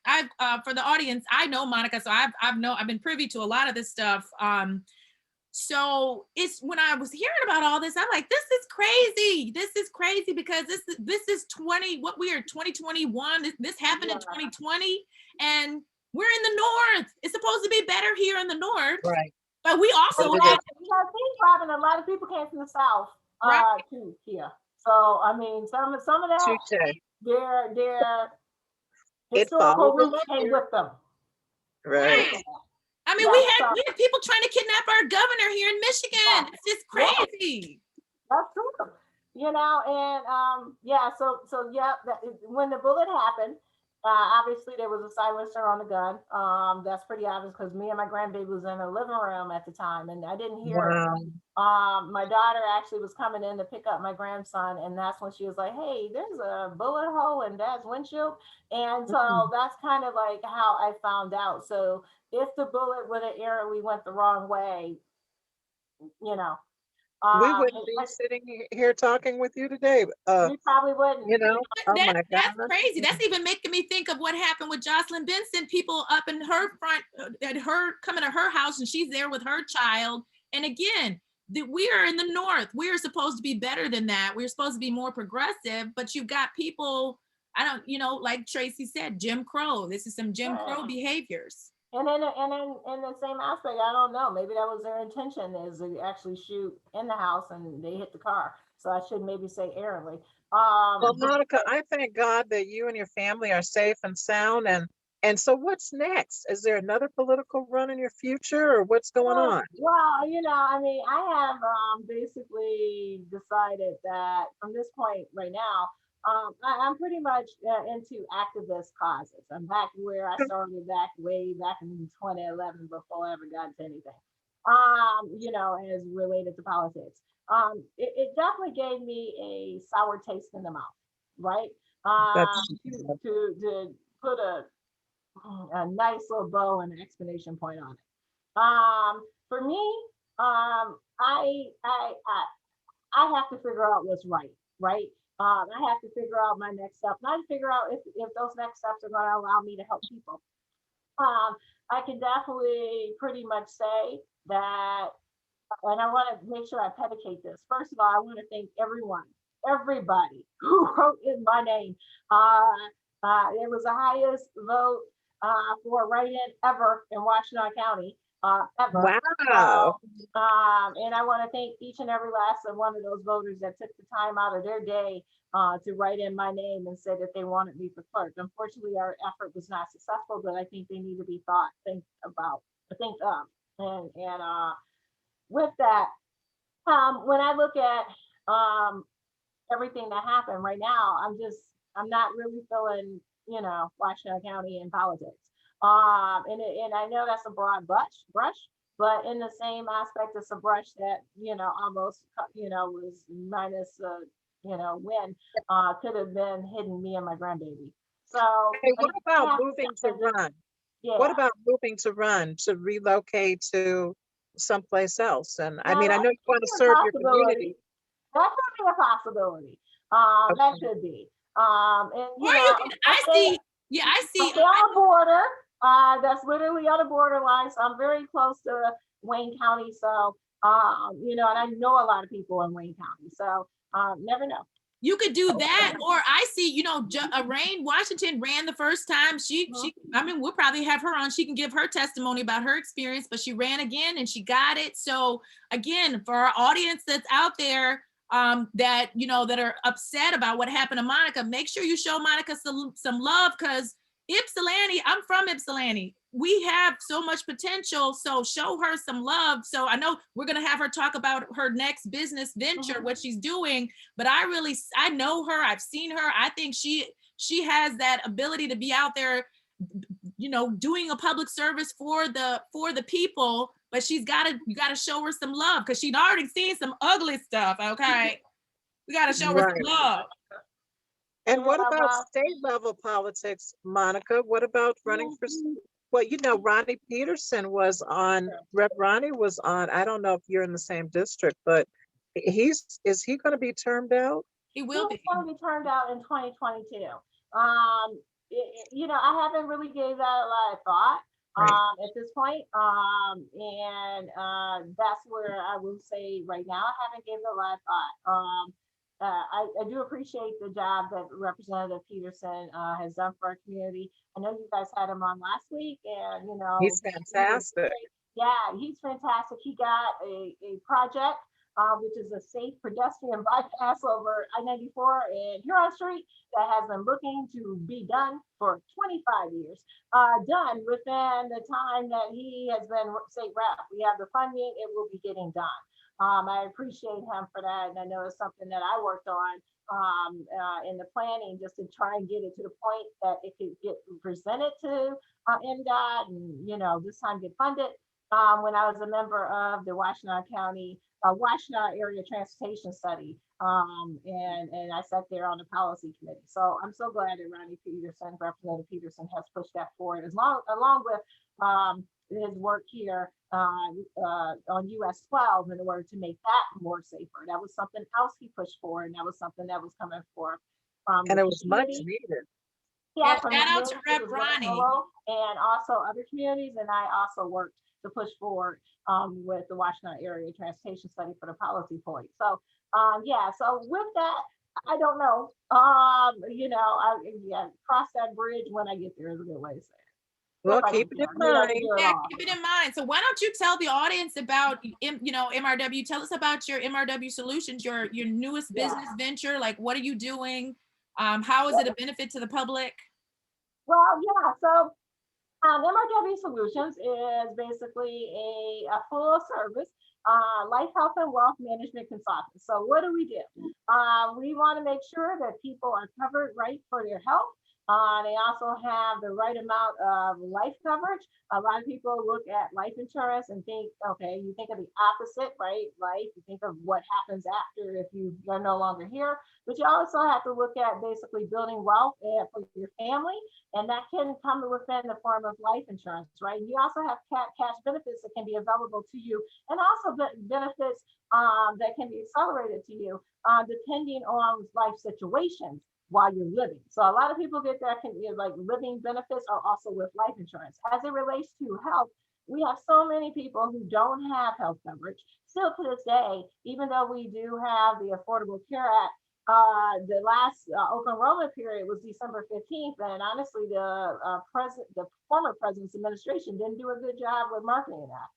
for the audience, I know Monica, so I've been privy to a lot of this stuff. So it's when I was hearing about all this, I'm like, this is crazy. This is crazy because this is 2021. This happened in 2020, and we're in the North. It's supposed to be better here in the North, right? But we also I think, Robin, a lot of people came from the South to here. So I mean, some of that, their historical roots came with them, right? I mean, we had people trying to kidnap our governor here in Michigan. It's just crazy. That's true. When the bullet happened, obviously there was a silencer on the gun. That's pretty obvious because me and my grandbaby was in the living room at the time, and I didn't hear it. My daughter actually was coming in to pick up my grandson, and that's when she was like, "Hey, there's a bullet hole in Dad's windshield," and so that's kind of like how I found out. So if the bullet would have errantly went the wrong way, we wouldn't be sitting here talking with you today. We probably wouldn't. That's crazy. That's even making me think of what happened with Jocelyn Benson. People up in her front, at her coming to her house, and she's there with her child. And again, we are in the North. We are supposed to be better than that. We're supposed to be more progressive. But you've got people. Like Tracy said, Jim Crow. This is some Jim Crow behaviors. And then in the same aspect, I don't know, maybe that was their intention, is to actually shoot in the house and they hit the car. So I should maybe say errantly. Well, Monica, I thank God that you and your family are safe and sound. And so what's next? Is there another political run in your future, or what's going on? Well, I have basically decided that from this point right now, I'm pretty much into activist causes. I'm back where I started way back in 2011 before I ever got into anything, as related to politics. It definitely gave me a sour taste in the mouth, right? To put a nice little bow and an exclamation point on it. For me, I have to figure out what's right. right? I have to figure out my next step. And I have to figure out if those next steps are going to allow me to help people. I can definitely pretty much say that, and I want to make sure I pedicate this. First of all, I want to thank everybody who wrote in my name. It was the highest vote for write-in ever in Washtenaw County, ever. Wow. So, and I want to thank each and every last one of those voters that took the time out of their day to write in my name and say that they wanted me for clerk. Unfortunately, our effort was not successful, but I think they need to be think of. And with that, when I look at everything that happened right now, I'm not really feeling, Washtenaw County in politics. And I know that's a broad brush, but in the same aspect, it's a brush that, almost, was minus, win, could have been hidden me and my grandbaby. So Hey, what about moving to run? Yeah. What about moving to run, to relocate to someplace else? And I Now, mean, I know you that want could to be a serve your possibility. community. That could be a possibility. That Okay. could be. And Or you can, I see, yeah, I see. I'm on a border. That's literally on the borderline. So I'm very close to Wayne County. So, and I know a lot of people in Wayne County. So, never know. You could do that, or I see, Rain Washington ran the first time. I mean, we'll probably have her on. She can give her testimony about her experience, but she ran again and she got it. So again, for our audience that's out there, that are upset about what happened to Monica, make sure you show Monica some love, because Ypsilanti, I'm from Ypsilanti. We have so much potential, so show her some love. So I know we're gonna have her talk about her next business venture, what she's doing, but I know her, I've seen her. I think she has that ability to be out there, doing a public service for the people, but you gotta show her some love, because she'd already seen some ugly stuff, okay? We gotta show her some love. And what about state level politics, Monica? What about running for, Ronnie Peterson was on, Rep. Ronnie was on, I don't know if you're in the same district, but is he going to be termed out? He will be. He's going to be termed out in 2022. I haven't really gave that a lot of thought at this point. And that's where I will say right now, I haven't given it a lot of thought. I do appreciate the job that Representative Peterson has done for our community. I know you guys had him on last week, and he's fantastic. He's fantastic. He got a project, which is a safe pedestrian bypass over I-94 and Huron Street that has been looking to be done for 25 years. Done within the time that he has been state rep. We have the funding; it will be getting done. I appreciate him for that, and I know it's something that I worked on in the planning, just to try and get it to the point that it could get presented to NDOT, and this time get funded. When I was a member of the Washtenaw County Washtenaw Area Transportation Study, and I sat there on the policy committee. So I'm so glad that Representative Peterson, has pushed that forward, along with his work here on US 12 in order to make that more safer. That was something else he pushed for, and that was something that was coming forth from and it was much needed. Yeah, shout out to Rep. Ronnie. And also other communities, and I also worked to push forward with the Washtenaw Area Transportation Study for the policy point. So so with that, I don't know. Cross that bridge when I get there is a good way to say it. Well, keep it in mind. Yeah, keep it in mind. So why don't you tell the audience about, MRW? Tell us about your MRW Solutions, your newest business venture. Like, what are you doing? How is it a benefit to the public? Well, so MRW Solutions is basically a full service life, health, and wealth management consultant. So what do? We want to make sure that people are covered right for their health, They also have the right amount of life coverage. A lot of people look at life insurance and think, okay, you think of the opposite, right? Life, you think of what happens after if you're no longer here. But you also have to look at basically building wealth for your family, and that can come within the form of life insurance, right? You also have cash benefits that can be available to you, and also benefits that can be accelerated to you depending on life situations while you're living. So a lot of people get that like living benefits are also with life insurance. As it relates to health, we have so many people who don't have health coverage. Still to this day, even though we do have the Affordable Care Act, the last open enrollment period was December 15th, and honestly, the former president's administration didn't do a good job with marketing that.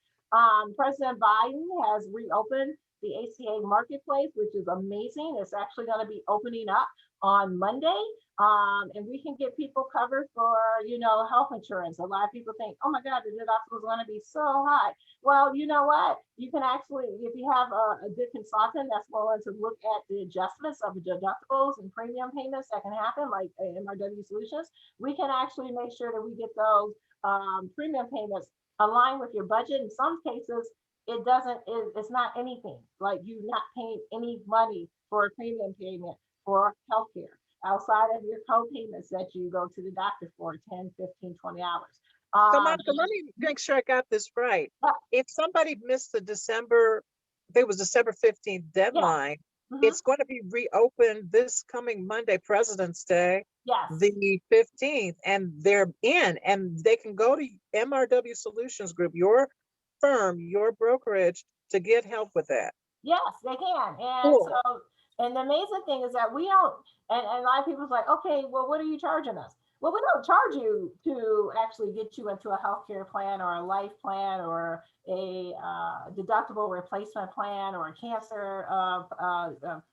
President Biden has reopened the ACA marketplace, which is amazing. It's actually going to be opening up on Monday. And we can get people covered for, health insurance. A lot of people think, oh my God, the deductible is going to be so high. Well, you know what? You can actually, if you have a good consultant that's willing to look at the adjustments of the deductibles and premium payments that can happen, like MRW Solutions, we can actually make sure that we get those premium payments aligned with your budget. In some cases, it's not anything. Like you're not paying any money for a premium payment for healthcare outside of your co-payments that you go to the doctor for 10, 15, 20 hours. So Monica, let me make sure I got this right. If somebody missed the I think it was December 15th deadline, it's going to be reopened this coming Monday, President's Day, the 15th, and they're in, and they can go to MRW Solutions Group, your firm, your brokerage, to get help with that. Yes, they can. And so, and the amazing thing is that we don't, and a lot of people's like, okay, well, what are you charging us? Well, we don't charge you to actually get you into a healthcare plan or a life plan or a deductible replacement plan or a cancer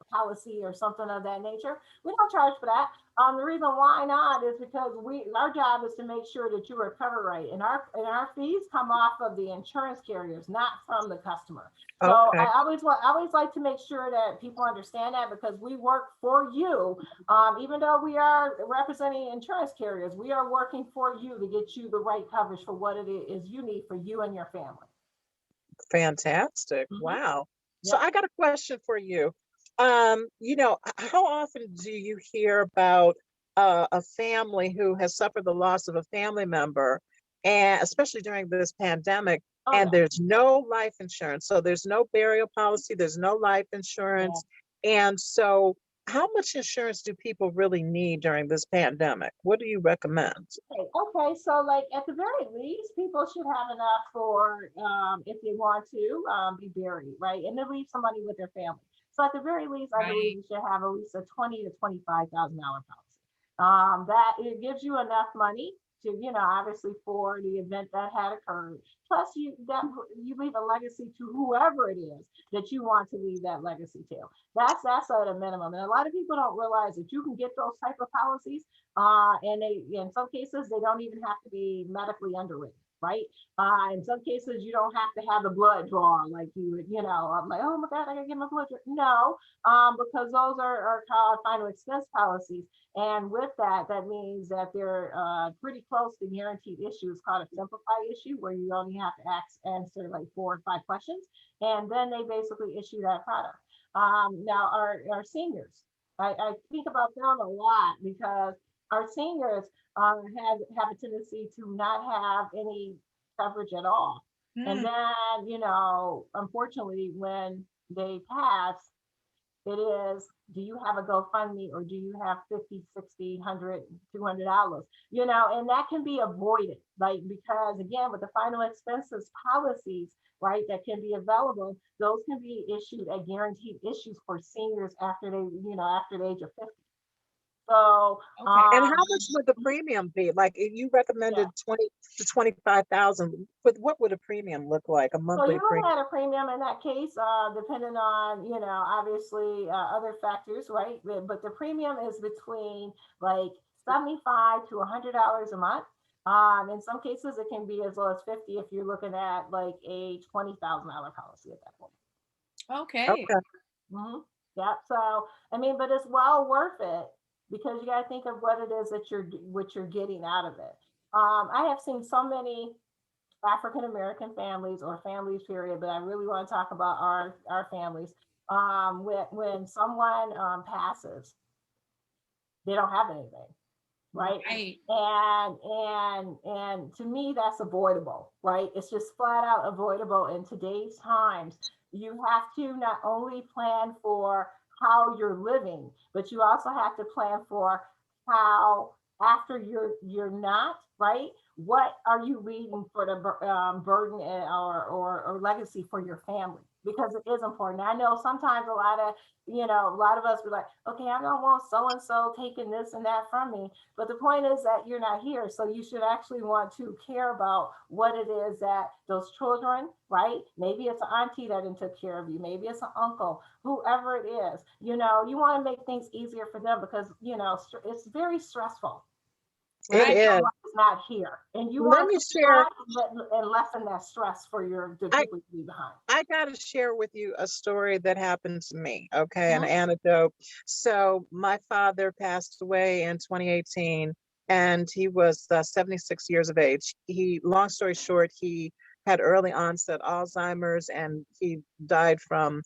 policy or something of that nature. We don't charge for that. The reason why not is because our job is to make sure that you are covered right, and our fees come off of the insurance carriers, not from the customer. So I always like to make sure that people understand that, because we work for you. Even though we are representing insurance carriers, we are working for you to get you the right coverage for what it is you need for you and your family. Fantastic. Wow. So I got a question for you. How often do you hear about a family who has suffered the loss of a family member, and especially during this pandemic, there's no life insurance? So there's no burial policy, there's no life insurance. And so how much insurance do people really need during this pandemic? What do you recommend? Okay, so like at the very least, people should have enough for if they want to be buried, right? And then leave some money with their family. So at the very least, I believe you should have at least a $20,000 to $25,000 policy. That it gives you enough money to, obviously for the event that had occurred. Plus, you leave a legacy to whoever it is that you want to leave that legacy to. That's at a minimum. And a lot of people don't realize that you can get those type of policies, and in some cases they don't even have to be medically underwritten. Right. In some cases, you don't have to have the blood drawn like you would, I'm like, oh my God, I gotta get my blood drawn. No, because those are called final expense policies. And with that, that means that they're pretty close to guaranteed issue. It's called a simplified issue, where you only have to answer like 4 or 5 questions. And then they basically issue that product. Now, our seniors, I think about them a lot, because our seniors have a tendency to not have any coverage at all. And then, unfortunately, when they pass, it is, do you have a GoFundMe, or do you have 50, 60, 100, $200? And that can be avoided, like, because again, with the final expenses policies, right, that can be available, those can be issued at guaranteed issues for seniors after after the age of 50. So, and how much would the premium be? Like, if you recommended 20 to 25,000, but what would a premium look like? A monthly premium? So you had a premium in that case, depending on, obviously other factors, right? But the premium is between like $75 to $100 a month. In some cases, it can be as low as 50 if you're looking at like a $20,000 policy at that point. Okay. Yeah. So, I mean, but it's well worth it, because you got to think of what it is that you're getting out of it. I have seen so many African American families or families period, but I really want to talk about our families. When someone passes, they don't have anything, right? Right. And to me, that's avoidable, right? It's just flat out avoidable in today's times. You have to not only plan for how you're living, but you also have to plan for how after you're not, right? What are you leaving for the burden or legacy for your family? Because it is important. I know sometimes a lot of us be like, okay, I don't want so and so taking this and that from me. But the point is that you're not here. So you should actually want to care about what it is that those children, right? Maybe it's an auntie that didn't took care of you. Maybe it's an uncle, whoever it is. You want to make things easier for them because, it's very stressful. It Right. is. Someone's not here. And you Let want me to share. try and lessen that stress for the people you leave behind. I got to share with you a story that happened to me, okay, an Mhm. anecdote. So my father passed away in 2018, and he was 76 years of age. Long story short, he had early onset Alzheimer's, and he died from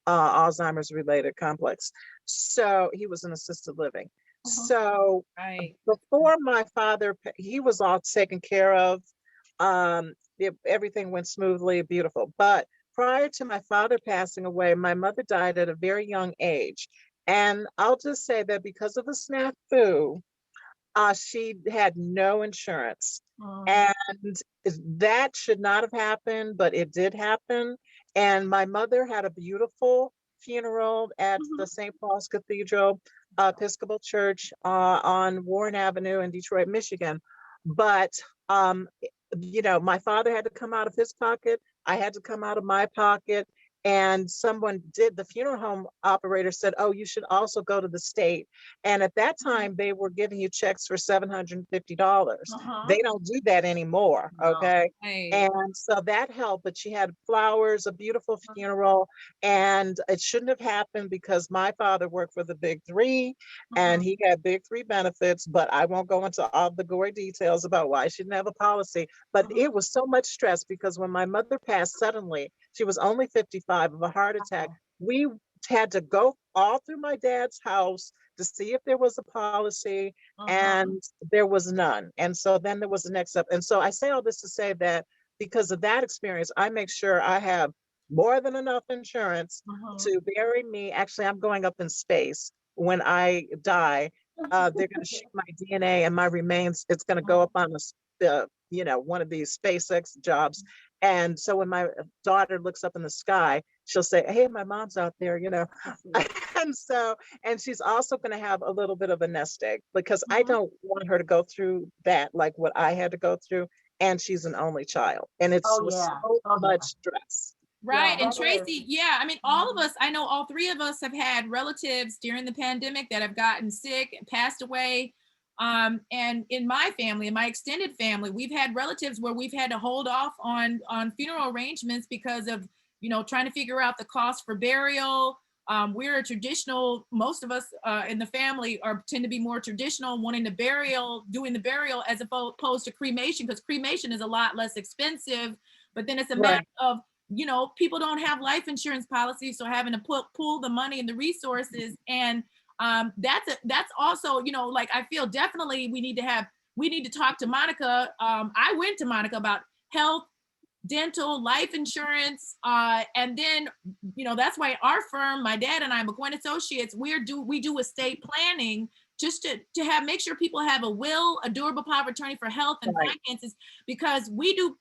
Alzheimer's related complex. So he was in assisted living. Mhm. So Right. before my father, he was all taken care of. Everything went smoothly, beautiful. But prior to my father passing away, my mother died at a very young age. And I'll just say that because of a snafu, she had no insurance. Mhm. And that should not have happened, but it did happen. And my mother had a beautiful funeral at the Mhm. St. Paul's Cathedral Episcopal Church on Warren Avenue in Detroit, Michigan. But, my father had to come out of his pocket. I had to come out of my pocket. And the funeral home operator said, oh, you should also go to the state. And at that time, they were giving you checks for $750. They Mhm. don't do that anymore. No. Okay. Right. And so that helped, but she had flowers, a beautiful funeral, and it shouldn't have happened because my father worked for the big three and Mhm. he had big three benefits, but I won't go into all the gory details about why she didn't have a policy. But Mhm. it was so much stress because when my mother passed suddenly, she was only 55 of a heart attack. We had to go all through my dad's house to see if there was a policy, Mhm. and there was none. And so then there was the next step. And so I say all this to say that because of that experience, I make sure I have more than enough insurance Mhm. to bury me. Actually, I'm going up in space when I die. They're going to shoot my DNA and my remains. It's going to go up on one of these SpaceX jobs. And so when my daughter looks up in the sky, she'll say, hey, my mom's out there, and so, and she's also going to have a little bit of a nest egg because I Mhm. don't want her to go through that, like what I had to go through. And she's an only child, and it Oh was yeah. so Oh much yeah. stress. Right. Yeah, And that is. Tracy, yeah, I mean, all of Mhm. us, I know all three of us have had relatives during the pandemic that have gotten sick, passed away. And in my family, in my extended family, we've had relatives where we've had to hold off on funeral arrangements because of, trying to figure out the cost for burial. We're a traditional, most of us in the family tend to be more traditional, wanting doing the burial as opposed to cremation, because cremation is a lot less expensive. But then it's a matter Right, of, people don't have life insurance policies, so having to pool the money and the resources. And that's also, like, I feel definitely we need to talk to Monica. I went to Monica about health, dental, life insurance, and then, that's why our firm, my dad and I, McGuinn Associates, we do estate planning just to make sure people have a will, a durable power of attorney for health and right, finances, because we do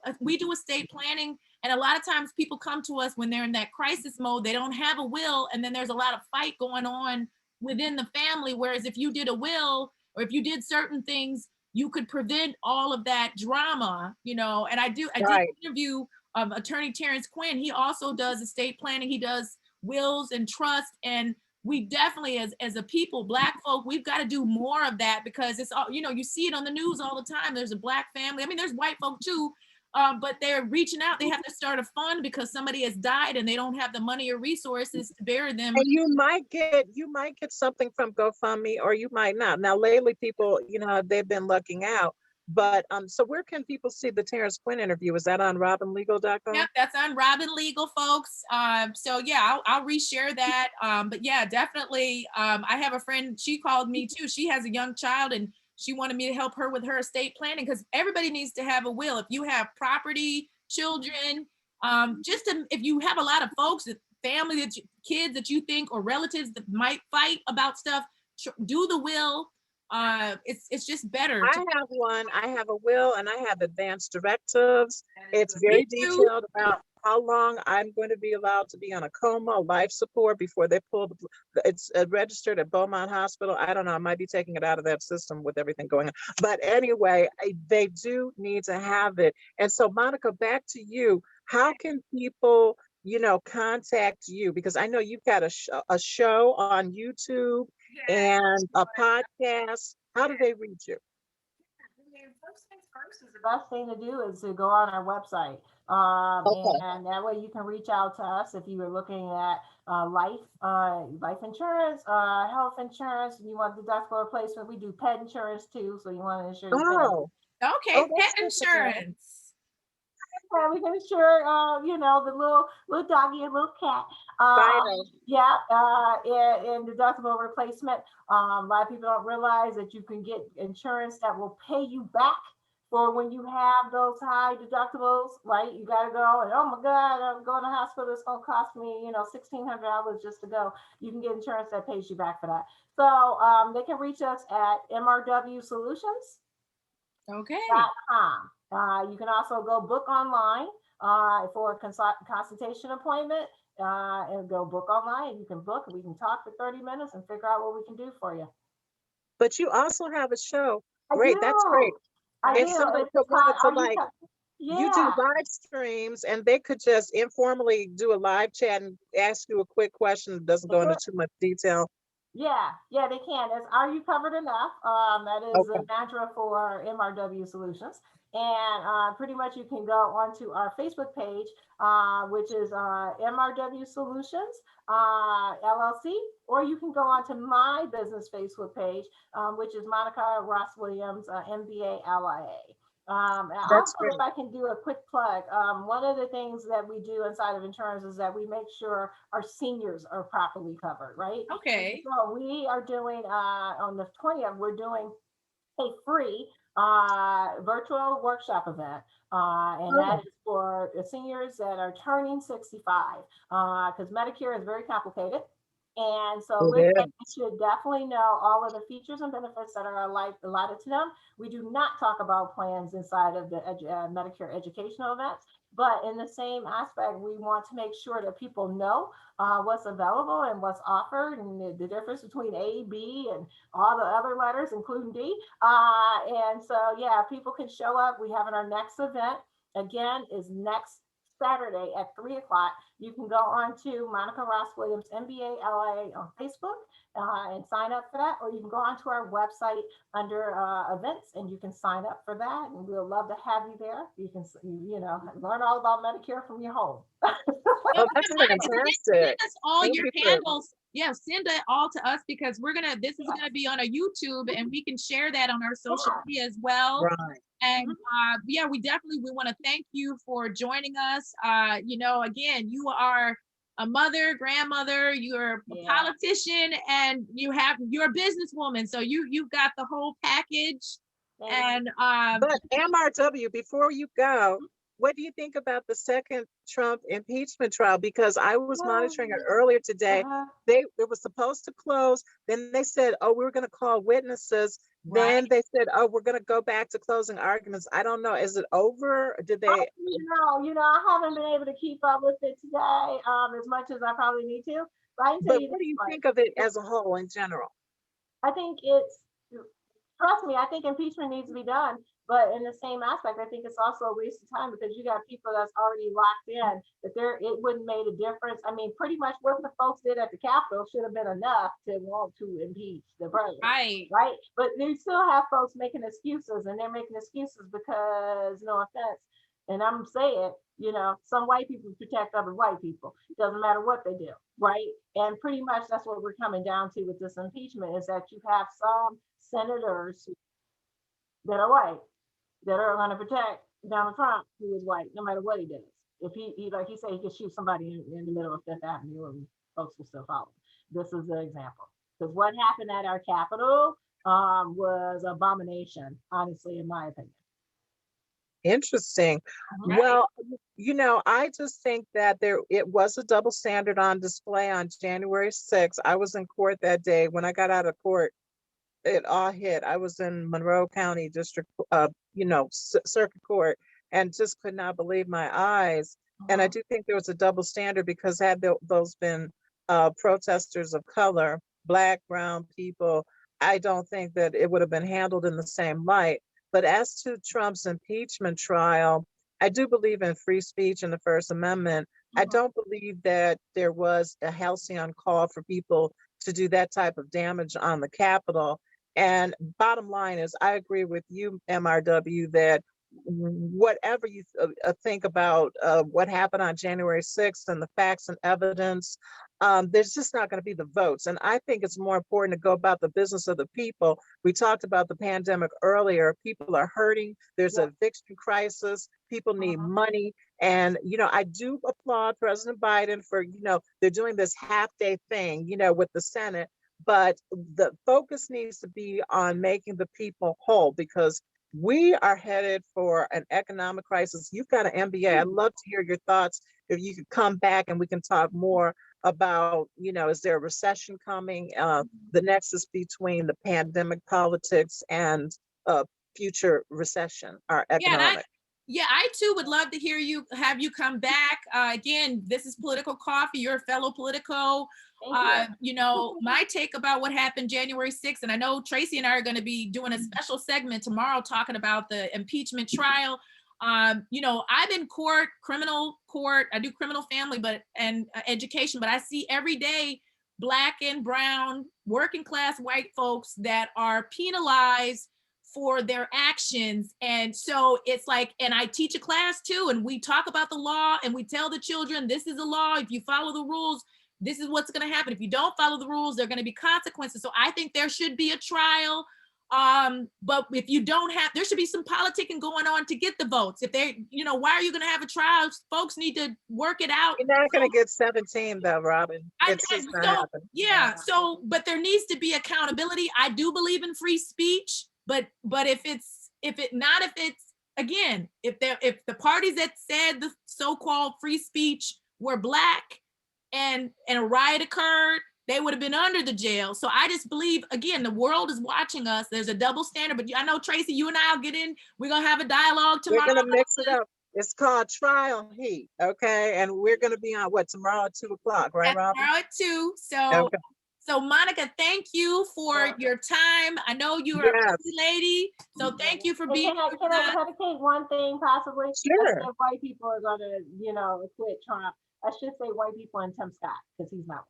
estate planning. And a lot of times people come to us when they're in that crisis mode, they don't have a will, and then there's a lot of fight going on within the family. Whereas if you did a will, or if you did certain things, you could prevent all of that drama. And I did right. interview attorney Terrence Quinn. He also does estate planning, he does wills and trust. And we definitely, as a people, Black folk, we've got to do more of that, because it's all, you see it on the news all the time. There's a Black family, I mean, there's white folk too, but they're reaching out. They have to start a fund because somebody has died and they don't have the money or resources to bury them. And you might get something from GoFundMe, or you might not. Now, lately, people, they've been lucking out. But so where can people see the Terrence Quinn interview? Is that on robinlegal.com? Yep, that's on Robin Legal, folks. So yeah, I'll reshare that. But yeah, definitely. I have a friend. She called me too. She has a young child, and she wanted me to help her with her estate planning because everybody needs to have a will. If you have property, children, if you have a lot of folks, family, kids that you think or relatives that might fight about stuff, do the will. It's just better. I have one. I have a will and I have advanced directives. It's very detailed about how long I'm going to be allowed to be on a coma, life support before they pull it's registered at Beaumont Hospital. I don't know. I might be taking it out of that system with everything going on. But anyway, they do need to have it. And so, Monica, back to you. How can people, contact you? Because I know you've got a show on YouTube and a podcast. How do they reach you? First things first is the best thing to do is to go on our website. And that way you can reach out to us if you were looking at life insurance, health insurance, and you want deductible replacement. We do pet insurance too, so you want to insure your pet. Okay, pet insurance. Yeah, we can insure, the little doggy and little cat. And deductible replacement. A lot of people don't realize that you can get insurance that will pay you back for when you have those high deductibles, right? You got to go and, oh my God, I'm going to the hospital. It's going to cost me, $1,600 just to go. You can get insurance that pays you back for that. So they can reach us at mrwsolutions.com. Okay. You can also go book online for a consultation appointment and go book online. And you can book and we can talk for 30 minutes and figure out what we can do for you. But you also have a show. Great. That's great. If somebody wanted to you do live streams and they could just informally do a live chat and ask you a quick question that doesn't go into too much detail. Yeah, they can. It's Are You Covered Enough? That is the mantra for MRW Solutions. And pretty much you can go onto our Facebook page, which is MRW Solutions LLC, or you can go onto my business Facebook page, which is Monica Ross Williams, MBA LIA. Also, if I can do a quick plug, one of the things that we do inside of insurance is that we make sure our seniors are properly covered, right? Okay. So we are doing, on the 20th, we're doing a free virtual workshop event. And that is for the seniors that are turning 65, because Medicare is very complicated. And so with that, you should definitely know all of the features and benefits that are allotted to them. We do not talk about plans inside of the Medicare educational events, but in the same aspect, we want to make sure that people know what's available and what's offered and the difference between A, B, and all the other letters, including D. And so, people can show up. We have our next event, again, is next Saturday at 3 o'clock. You can go on to Monica Ross Williams, MBA LIA on Facebook and sign up for that, or you can go onto our website under events and you can sign up for that. And we'll love to have you there. You can, learn all about Medicare from your home. Oh, that's fantastic. Send us all your handles. Yeah, send it all to us because this is gonna be on a YouTube and we can share that on our social media as well. Right. And we want to thank you for joining us. Again, you are a mother, grandmother, you're a politician, and you're a businesswoman. So you've got the whole package. And but MRW, before you go, what do you think about the second Trump impeachment trial? Because I was monitoring it earlier today. It was supposed to close. Then they said, oh, we're going to call witnesses. Then they said, oh, we're going to go back to closing arguments. I don't know. Is it over? Did they? I haven't been able to keep up with it today as much as I probably need to. But what do you think of it as a whole in general? I think trust me, I think impeachment needs to be done. But in the same aspect, I think it's also a waste of time because you got people that's already locked in that it wouldn't made a difference. I mean, pretty much what the folks did at the Capitol should have been enough to want to impeach the president. Right. But you still have folks making excuses, and they're making excuses because, no offense, And I'm saying, you know, some white people protect other white people. It doesn't matter what they do, right? And pretty much that's what we're coming down to with this impeachment is that you have some senators that are white that are going to protect Donald Trump, who is white, no matter what he does. If he like he said, he could shoot somebody in the middle of Fifth Avenue, and folks will still follow. This is the example. Because what happened at our Capitol was abomination, honestly, in my opinion. Interesting. Mhm. Well, I just think that it was a double standard on display on January 6th. I was in court that day. When I got out of court, it all hit. I was in Monroe County District, Circuit Court, and just could not believe my eyes. And I do think there was a double standard because had those been protesters of color, Black, brown people, I don't think that it would have been handled in the same light. But as to Trump's impeachment trial, I do believe in free speech and the First Amendment. I don't believe that there was a halcyon call for people to do that type of damage on the Capitol. And bottom line is, I agree with you, MRW, that whatever you think about what happened on January 6th and the facts and evidence, there's just not going to be the votes. And I think it's more important to go about the business of the people. We talked about the pandemic earlier. People are hurting. There's an eviction crisis. People need money. And, I do applaud President Biden for, they're doing this half-day thing, with the Senate. But the focus needs to be on making the people whole, because we are headed for an economic crisis. You've got an MBA. I'd love to hear your thoughts. If you could come back and we can talk more about, is there a recession coming? The nexus between the pandemic politics and future recession, our economic. I too would love to have you come back. Again, this is Political Coffee. You're a fellow Politico. My take about what happened January 6th, and I know Tracy and I are going to be doing a special segment tomorrow talking about the impeachment trial. I'm in criminal court. I do criminal family, and education, but I see every day Black and brown working class white folks that are penalized for their actions. And so it's like, and I teach a class too, and we talk about the law and we tell the children, this is the law. If you follow the rules, this is what's going to happen. If you don't follow the rules, there are going to be consequences. So I think there should be a trial. But if you don't there should be some politicking going on to get the votes. If why are you going to have a trial? Folks need to work it out. You're not going to get 17 though, Robin. It's just not happening. Yeah. So, but there needs to be accountability. I do believe in free speech. But if the parties that said the so-called free speech were Black and a riot occurred, they would have been under the jail. So I just believe, again, the world is watching us. There's a double standard, but I know, Tracy, you and I'll get in. We're going to have a dialogue tomorrow. We're going to mix it up. It's called Trial Heat, okay? And we're going to be on tomorrow at 2:00, right, Robin? Tomorrow at 2. So, okay. So Monica, thank you for your time. I know you are a busy lady, so thank you for being here. Can I advocate one thing possibly? Sure. If white people are going to, acquit Trump, I should say white people and Tim Scott, because he's not white.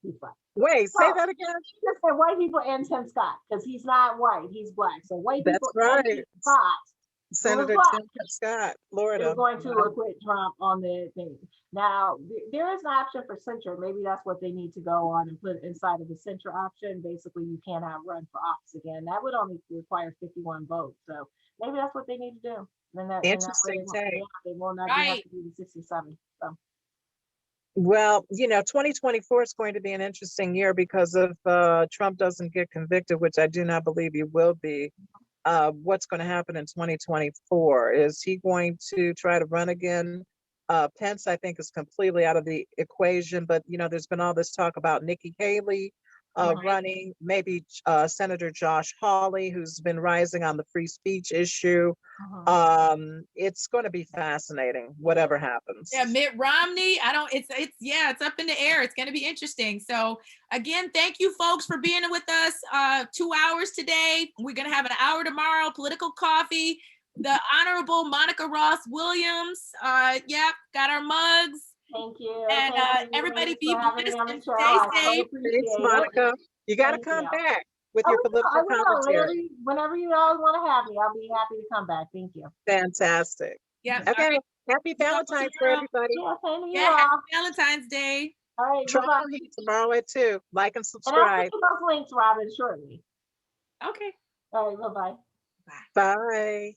He's Black. Wait, say that again? I should say white people and Tim Scott, because he's not white, he's Black. So white people and Tim Scott. Senator Tim Scott, Florida. They're going to acquit Trump on the thing. Now, there is an option for censure. Maybe that's what they need to go on and put inside of the censure option. Basically, you cannot run for office again. That would only require 51 votes. So maybe that's what they need to do. Interesting take. They will not have to do the 67. So. Well, 2024 is going to be an interesting year because if Trump doesn't get convicted, which I do not believe he will be. What's going to happen in 2024? Is he going to try to run again? Pence, I think, is completely out of the equation, but there's been all this talk about Nikki Haley running, maybe Senator Josh Hawley, who's been rising on the free speech issue. It's going to be fascinating, whatever happens. Yeah, Mitt Romney, it's up in the air. It's going to be interesting. So again, thank you folks for being with us 2 hours today. We're going to have an hour tomorrow, Political Coffee. The Honorable Monica Ross Williams. Got our mugs. Thank you. And everybody be blessed and stay safe. Thanks, Monica. You got to come back with your political commentary. Whenever you all want to have me, I'll be happy to come back. Thank you. Fantastic. Yeah. Okay. Happy Valentine's Day, everybody. Yeah, same to you Yeah. Happy all. Valentine's Day. All right, Try bye-bye. on here tomorrow at 2. Like and And I'll subscribe. send you those links, Robin, shortly. Okay. All right, bye-bye. Bye. Bye.